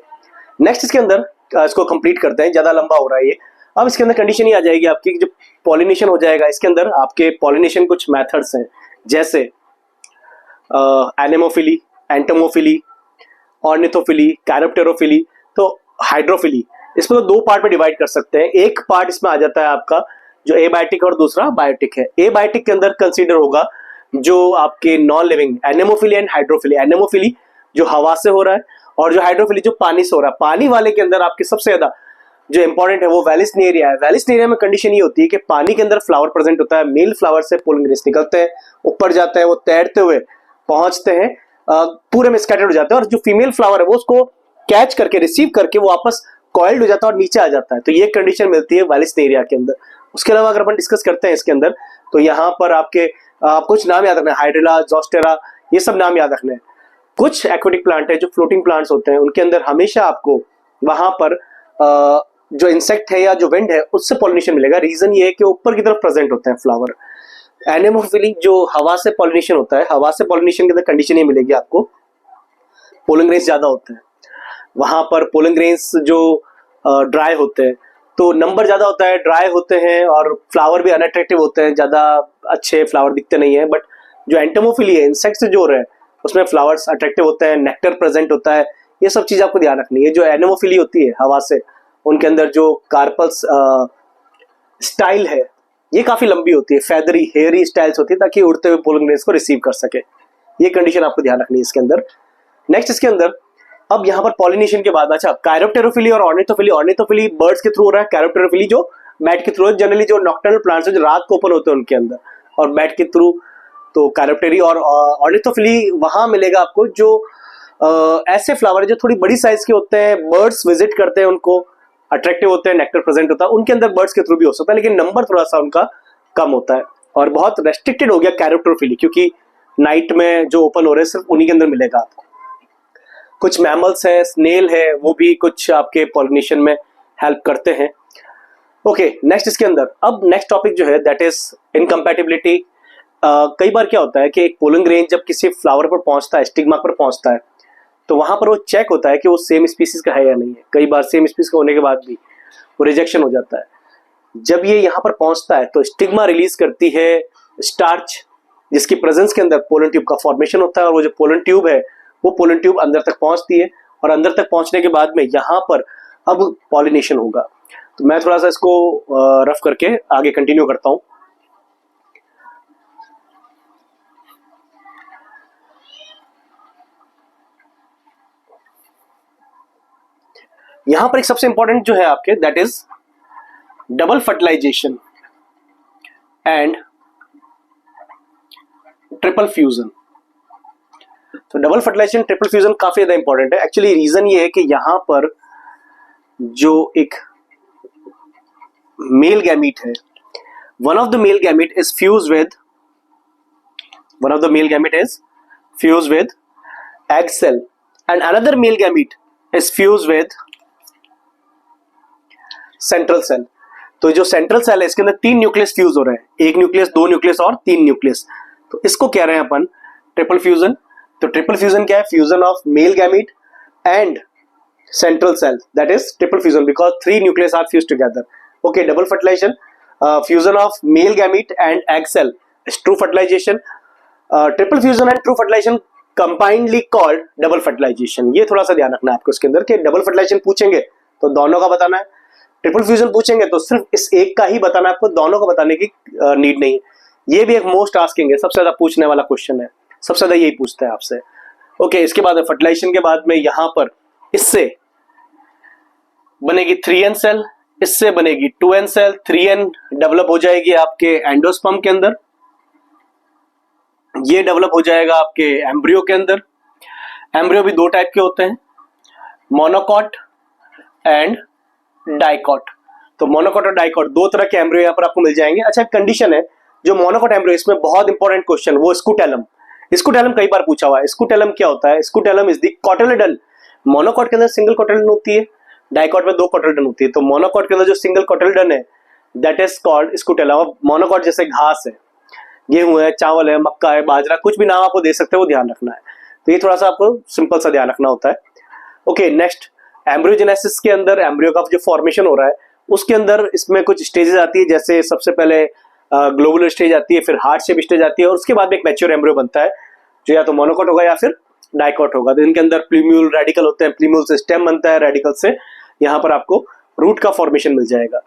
Speaker 1: नेक्स्ट इसके अंदर इसको कंप्लीट करते हैं, ज्यादा लंबा हो रहा है ये। अब इसके अंदर कंडीशन ही आ जाएगी आपकी, जो पॉलिनेशन हो जाएगा इसके अंदर आपके पॉलिनेशन कुछ मेथड्स हैं, जैसे एनेमोफिली, एंटोमोफिली, ऑर्निथोफिली, कैरोप्टेरोफिली, तो हाइड्रोफिली। इसमें तो दो पार्ट में डिवाइड कर सकते हैं। एक पार्ट इसमें आ जाता है आपका जो एबायोटिक और दूसरा बायोटिक है। एबायोटिक के अंदर कंसीडर होगा जो आपके नॉन लिविंग, एनेमोफिली एंड हाइड्रोफिली। एनेमोफिली जो हवा से हो रहा है और जो हाइड्रोफिली जो पानी से हो रहा है। पानी वाले के अंदर आपके सबसे ज्यादा जो इंपॉर्टेंट है वो वेलिस्नेरिया है। वेलिस्नेरिया में कंडीशन ये होती है कि पानी के अंदर फ्लावर प्रेजेंट होता है, मेल फ्लावर से पोलन ग्रेन्स निकलते हैं, ऊपर जाते हैं, वो तैरते हुए पहुंचते हैं, पूरे में स्कैटर्ड हो जाते हैं, और जो फीमेल फ्लावर है वो उसको कैच करके रिसीव करके वो वापस कॉइल्ड हो जाता है और नीचे आ जाता है। तो ये कंडीशन मिलती है वेलिस्नेरिया के अंदर। उसके अलावा अगर अपन डिस्कस करते हैं इसके अंदर, तो यहाँ पर आपके कुछ नाम याद रखना है, हाइड्रिला, जोस्टेरा, ये सब नाम याद रखने हैं। कुछ एक्वेटिक प्लांट है जो फ्लोटिंग प्लांट्स होते हैं, उनके अंदर हमेशा आपको वहां पर जो इंसेक्ट है या जो विंड है उससे पॉलिनेशन मिलेगा। रीजन ये है कि ऊपर की तरफ प्रेजेंट होते हैं फ्लावर। एनेमोफिली जो हवा से पॉलिनेशन होता है, हवा से पॉलिनेशन के अंदर कंडीशन ये मिलेगी आपको, पोलन ग्रेन्स ज्यादा होते हैं वहां पर। पोलन ग्रेन्स जो ड्राई होते हैं तो नंबर ज्यादा होता है, ड्राई होते हैं और फ्लावर भी अनअट्रैक्टिव होते हैं, ज्यादा अच्छे फ्लावर दिखते नहीं है। बट जो एंटोमोफिली है, इंसेक्ट से जो हो रहे हैं, उसमें फ्लावर्स अट्रैक्टिव होते हैं, नेक्टर प्रेजेंट होता है। ये सब चीज आपको ध्यान रखनी है। जो एनेमोफिली होती है हवा से, उनके अंदर जो कार्पल्स स्टाइल है ये काफी लंबी होती है, फेदरी हेयरी स्टाइल्स होती है, ताकि उड़ते हुए पोलन ग्रेन्स को रिसीव कर सके। ये कंडीशन आपको ध्यान रखनी है इसके अंदर। नेक्स्ट इसके अंदर अब यहाँ पर पॉलिनेशन के बाद, अच्छा, कैरोप्टेरोफिली और ऑर्निथोफिली। ऑर्निथोफिली बर्ड्स के थ्रू हो रहा है, कैरोप्टेरोफिली जो बैट के थ्रू है। जनरली जो नॉक्टर्नल प्लांट्स है जो रात को ओपन होते हैं उनके अंदर, और बैट के थ्रू तो कैरोप्टेरी। और ऑर्निथोफिली वहां मिलेगा आपको जो ऐसे फ्लावर है जो थोड़ी बड़ी साइज के होते हैं, बर्ड्स विजिट करते हैं उनको, अट्रैक्टिव होते हैं, नेक्टर प्रेजेंट होता है। उनके अंदर बर्ड्स के थ्रू भी हो सकता है, लेकिन नंबर थोड़ा सा उनका कम होता है। और बहुत रेस्ट्रिक्टेड हो गया कैरोप्टेरोफिली, क्योंकि नाइट में जो ओपन हो रहे हैं सिर्फ उन्हीं के अंदर मिलेगा आपको। कुछ मैमल्स है, स्नेल है, वो भी कुछ आपके पॉलिनेशन में हेल्प करते हैं। ओके, नेक्स्ट इसके अंदर अब नेक्स्ट टॉपिक जो है दैट इज इनकम्पैटिबिलिटी। कई बार क्या होता है कि एक पोलन ग्रेन जब किसी फ्लावर पर पहुंचता है, स्टिग्मा पर पहुंचता है, तो वहां पर वो चेक होता है कि वो सेम स्पीसीज का है या नहीं है। कई बार सेम स्पीसीज का होने के बाद भी वो रिजेक्शन हो जाता है। जब ये यहाँ पर पहुंचता है तो स्टिग्मा रिलीज करती है स्टार्च, जिसकी प्रेजेंस के अंदर पोलन ट्यूब का फॉर्मेशन होता है, और वो जो पोलन ट्यूब है वो पोलन ट्यूब अंदर तक पहुंचती है, और अंदर तक पहुंचने के बाद में यहाँ पर अब पॉलिनेशन होगा। तो मैं थोड़ा सा इसको रफ करके आगे कंटिन्यू करता हूं। यहां पर एक सबसे इंपॉर्टेंट जो है आपके, that is double fertilization and triple fusion. तो डबल फर्टिलाइजेशन ट्रिपल फ्यूजन काफी ज्यादा इंपॉर्टेंट है। एक्चुअली रीजन ये है कि यहां पर जो एक मेल गैमीट है, one of the male gamete is fused with egg cell and another male gamete is fused with central cell। तो जो सेंट्रल सेल है इसके अंदर 3 न्यूक्लियस फ्यूज हो रहे हैं, 1 न्यूक्लियस, 2 न्यूक्लियस और 3 न्यूक्लियस। तो इसको कह रहे हैं अपन ट्रिपल फ्यूजन। तो ट्रिपल फ्यूजन क्या है? Fusion of male gamete and central cell, that is triple fusion because 3 nucleus are fused together. Okay, double fertilization, fusion of male gamete and egg cell is true fertilization. Triple fusion and true fertilization combinedly called double fertilization। ये थोड़ा सा ध्यान रखना है आपको इसके अंदर कि डबल फर्टिलाइजेशन पूछेंगे तो दोनों का बताना है, ट्रिपल फ्यूजन पूछेंगे तो सिर्फ इस एक का ही बताना है आपको, दोनों का बताने की नीड नहीं है। ये भी एक मोस्ट आस्किंग है, सबसे ज्यादा पूछने वाला क्वेश्चन है, सबसे ज्यादा यही पूछता है आपसे। ओके, इसके बाद फर्टिलाइजेशन के बाद में यहां पर इससे बनेगी 3n सेल, इससे बनेगी 2n सेल, 3n डेवलप हो जाएगी आपके एंडोस्पर्म के अंदर, ये डेवलप हो जाएगा आपके एम्ब्रियो के अंदर। एम्ब्रियो भी 2 टाइप के होते हैं, मोनोकॉट एंड डाइकॉट। तो मोनोकॉट और डाइकॉट 2 तरह के एम्ब्रियो यहाँ पर आपको मिल जाएंगे। अच्छा, कंडीशन है जो मोनोकॉट एम्ब्रियो, इसमें बहुत इंपॉर्टेंट क्वेश्चन, वो स्कूटेलम। स्कूटेलम कई बार पूछा हुआ है। स्कूटेलम क्या होता है? Scutellum is the cotyledon. Monocot के अंदर सिंगल कोटिलेडन होती है, डाइकॉट में 2 कोटिलेडन होती है। तो मोनोकॉट के अंदर जो सिंगल कोटिलेडन है that is called scutellum. Monocot जैसे घास है, गेहूं है, चावल है, मक्का है, बाजरा, कुछ भी नाम आपको दे सकते हैं, वो ध्यान रखना है। तो ये थोड़ा सा आपको सिंपल सा ध्यान रखना होता है। ओके, नेक्स्ट एम्ब्रियोजेनेसिस के अंदर एम्ब्रियो का जो फॉर्मेशन हो रहा है उसके अंदर इसमें कुछ स्टेजेस आती है, जैसे सबसे पहले ग्लोबुलर स्टेज आती है, फिर हार्ट शेप स्टेज आती है और उसके बाद में एक मैच्योर एम्ब्रियो बनता है जो या तो मोनोकॉट होगा या फिर डाइकॉट होगा। तो इनके अंदर प्लीम्यूल रेडिकल होते हैं, प्लीम्यूल से स्टेम बनता है, रेडिकल से यहाँ पर आपको रूट का फॉर्मेशन मिल जाएगा।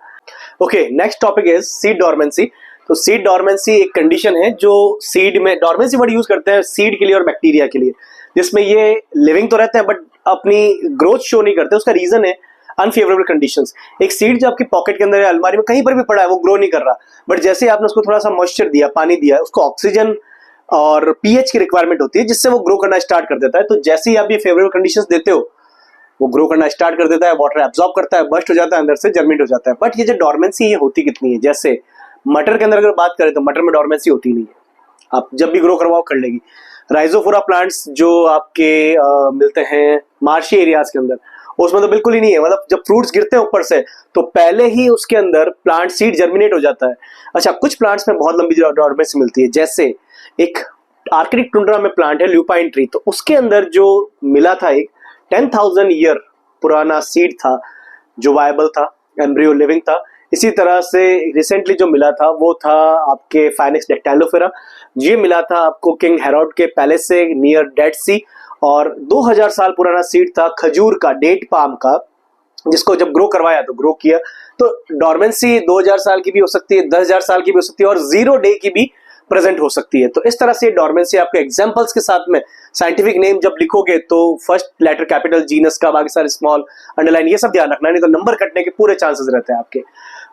Speaker 1: Okay, next topic is seed dormancy. तो सीड डॉर्मेंसी एक कंडीशन है जो सीड में, डॉर्मेंसी वर्ड यूज करते हैं सीड के लिए और बैक्टीरिया के लिए, जिसमें ये लिविंग तो रहते हैं बट अपनी ग्रोथ शो नहीं करते। उसका रीजन है अनफेवरेबल कंडीशंस। एक सीड जो आपकी पॉकेट के अंदर है, अलमारी में कहीं पर भी पड़ा है, वो ग्रो नहीं कर रहा, बट जैसे आपने उसको थोड़ा सा मॉइस्चर दिया, पानी दिया, उसको ऑक्सीजन और पीएच की रिक्वायरमेंट होती है जिससे वो ग्रो करना स्टार्ट कर देता है। तो जैसे ही आप ये फेवरेबल कंडीशंस देते हो वो ग्रो करना स्टार्ट कर देता है, वाटर एब्जॉर्ब करता है, बस्ट हो जाता है, अंदर से जर्मिनेट हो जाता है। बट ये जो डॉर्मेंसी ये होती कितनी है? जैसे मटर के अंदर अगर बात करें तो मटर में डॉर्मेंसी होती नहीं है, आप जब भी ग्रो करवाओ कर लेगी। राइजोफोरा प्लांट्स जो आपके मिलते हैं मार्शी एरियाज के अंदर, उसमें तो बिल्कुल ही नहीं है। मतलब जब फ्रूट्स गिरते हैं ऊपर से तो पहले ही उसके अंदर प्लांट सीड जर्मिनेट हो जाता है। अच्छा, कुछ प्लांट्स में बहुत लंबी डॉर्मेंसी मिलती है, जैसे एक आर्कटिक टुंड्रा में प्लांट है ल्यूपाइन ट्री, तो उसके अंदर जो मिला था एक 10,000 ईयर पुराना सीड था जो वायबल था, एम्ब्रियो लिविंग था। इसी तरह से रिसेंटली जो मिला था वो था आपके फाइनिक्स डेक्टाइलोफेरा, ये मिला था आपको किंग हेरोड के पैलेस से नियर डेड सी। और 2000 साल पुराना सीड था खजूर का, डेट पाम का, जिसको जब ग्रो करवाया तो ग्रो किया। तो डॉर्मेंसी 2000 साल की भी हो सकती है, 10,000 साल की भी हो सकती है और 0 डे की भी प्रेजेंट हो सकती है। तो इस तरह से डॉर्मेंसी आपके एग्जांपल्स के साथ में साइंटिफिक नेम जब लिखोगे तो फर्स्ट लेटर कैपिटल, जीनस का, बाकी सारे स्मॉल, अंडरलाइन, ये सब ध्यान रखना, नहीं तो नंबर कटने के पूरे चांसेस रहते हैं आपके।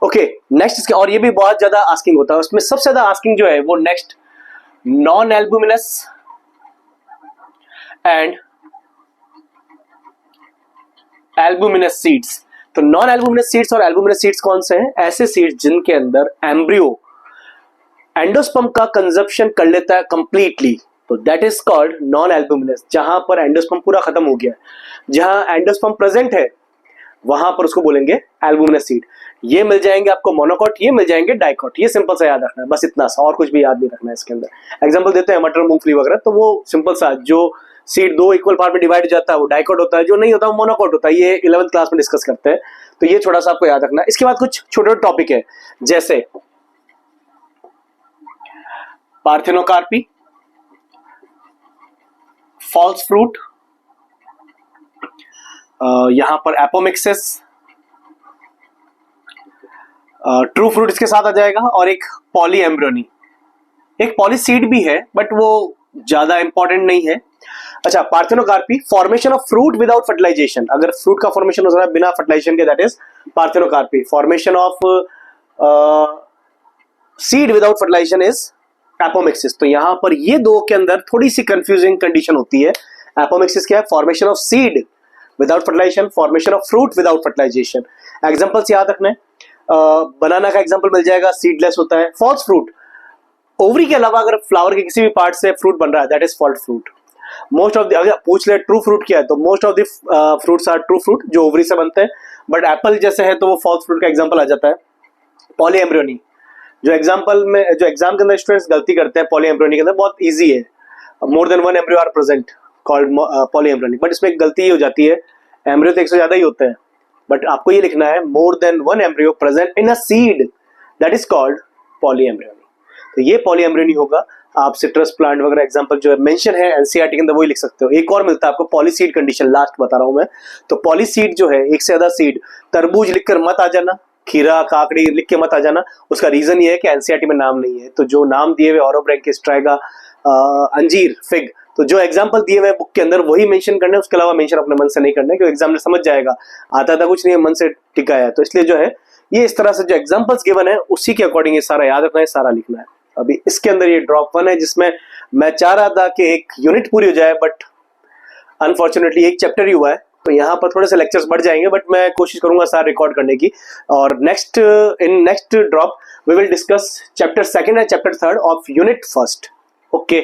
Speaker 1: ओके, नेक्स्ट इसके, और ये भी बहुत ज्यादा आस्किंग होता है, उसमें सबसे ज्यादा आस्किंग जो है वो next non albuminous and albuminous seeds. तो नॉन एल्बुमिनस सीड्स और एल्बुमिनस सीड्स कौन से हैं? ऐसे सीड्स जिनके अंदर एम्ब्रियो एंडोस्पर्म का कंजप्शन कर लेता है कंप्लीटली, तो that is called non albuminous. जहां पर एंडोस्पर्म पूरा खत्म हो गया है, जहां एंडोस्पर्म प्रेजेंट है वहां पर उसको बोलेंगे एल्बुमिनस सीड। ये मिल जाएंगे आपको मोनोकॉट, ये मिल जाएंगे डाइकॉट। ये सिंपल सा याद रखना है, बस इतना सा, और कुछ भी याद नहीं रखना है इसके अंदर। एग्जांपल देते हैं मटर, मूंगफली वगैरह, तो वो सिंपल सा, जो सीड 2 इक्वल पार्ट में डिवाइड हो जाता है वो डाइकॉट होता है, जो नहीं होता वो मोनोकॉट होता है। ये 11th क्लास में डिस्कस करते हैं, तो ये थोड़ा सा आपको याद रखना है। इसके बाद कुछ छोटे टॉपिक है, जैसे पार्थेनोकार्पी, फॉल्स फ्रूट, यहां पर एपोमिक्सिस, ट्रू फ्रूट इसके साथ आ जाएगा, और एक पॉली एम्ब्रियोनी। एक पॉलीसीड भी है बट वो ज्यादा इंपॉर्टेंट नहीं है। अच्छा, parthenocarpy, formation of fruit without fertilization, अगर फ्रूट का फॉर्मेशन हो रहा है बिना फर्टिलाइजेशन के, that is parthenocarpy. Formation of seed without fertilization is apomixis. तो यहां पर ये दो के अंदर थोड़ी सी कंफ्यूजिंग कंडीशन होती है. एपोमिक्सिस क्या है? Formation of seed without fertilization, formation of fruit without fertilization. Examples याद रखना है. बनाना का एग्जांपल मिल जाएगा, सीडलेस होता है. फॉल्स फ्रूट, ओवरी के अलावा अगर फ्लावर के किसी भी पार्ट से फ्रूट बन रहा है, that is false fruit. Most of the, अगर पूछ ले ट्रू फ्रूट क्या है, तो most of the fruits are true fruit जो ओवरी से बनते हैं. बट एप्पल जैसे है तो वो फॉल्स फ्रूट का एग्जांपल आ जाता है. पॉलीएम्ब्रियोनी, जो एग्जांपल में, जो एग्जाम के अंदर स्टूडेंट्स गलती करते हैं पॉलीएम्ब्रियोनी के अंदर, बहुत इजी है. More than one embryo are present, called polyembryony. But इसमें एक गलती हो जाती है, एम्ब्रियो तो एक से ज्यादा ही होते हैं, बट आपको ये लिखना है more than one embryo present in a seed, that is called polyembryony. तो ये पॉलीएम्ब्रियोनी होगा. आप सिट्रस प्लांट वगैरह एग्जांपल जो मेंशन है एनसीईआरटी के अंदर वही लिख सकते हो. एक और मिलता है आपको पॉलीसीड कंडीशन, लास्ट बता रहा हूं मैं. तो पॉलीसीड जो है, एक से ज्यादा सीड. तरबूज लिखकर मत आ जाना, खीरा काकड़ी लिख के मत आ जाना. उसका रीजन ये है कि एनसीईआरटी में नाम नहीं है. तो जो नाम दिए हुए ऑरोब्रैंकिस, ट्राइगा, अंजीर, फिग, तो जो एग्जांपल दिए हुए बुक के अंदर वही मेंशन करना है. उसके अलावा मेंशन अपने मन से नहीं करना है, क्योंकि एग्जामिनर समझ जाएगा आता था कुछ नहीं है, मन से टिका है. तो इसलिए जो है ये इस तरह से जो एग्जांपल्स गिवन है उसी के अकॉर्डिंग ये सारा याद रखना है, सारा लिखना है. अभी इसके अंदर ये ड्रॉप 1 है, जिसमें मैं चाह रहा था कि एक यूनिट पूरी हो जाए, बट अनफॉर्चुनेटली एक चैप्टर ही हुआ है. तो यहाँ पर थोड़े से लेक्चर्स बढ़ जाएंगे, बट मैं कोशिश करूंगा सारा रिकॉर्ड करने की. और next drop we will discuss chapter 2 and chapter 3 of unit 1. Okay.